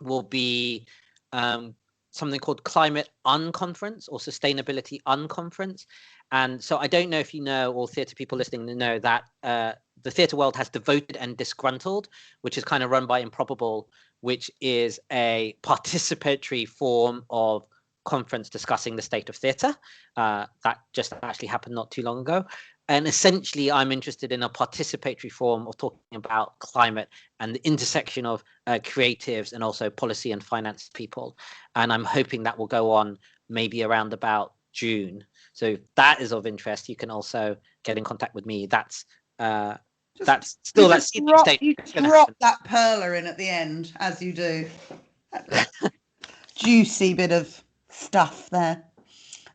will be something called Climate Unconference or Sustainability Unconference. And so I don't know if you know, or theatre people listening to know, that the theatre world has Devoted and Disgruntled, which is kind of run by Improbable, which is a participatory form of conference discussing the state of theatre. That just actually happened not too long ago. And essentially, I'm interested in a participatory form of talking about climate and the intersection of creatives and also policy and finance people. And I'm hoping that will go on maybe around about June. So if that is of interest, you can also get in contact with me. That's still that stage. You drop that perler in at the end, as you do. Juicy bit of stuff there.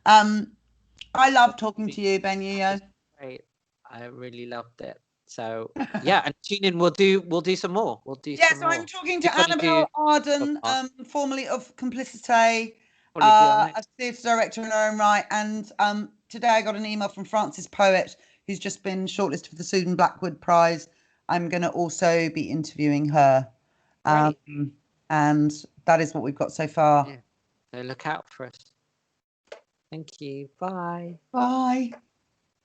I love talking to you, Ben Yeoh. Great. I really loved it. So yeah, and tune in. We'll do some more. So I'm talking to Annabelle Arden, formerly of Complicité, a theatre director in her own right. And today I got an email from Frances Poet, who's just been shortlisted for the Susan Blackwood Prize. I'm going to also be interviewing her, and that is what we've got so far. Yeah. So look out for us. Thank you. Bye. Bye.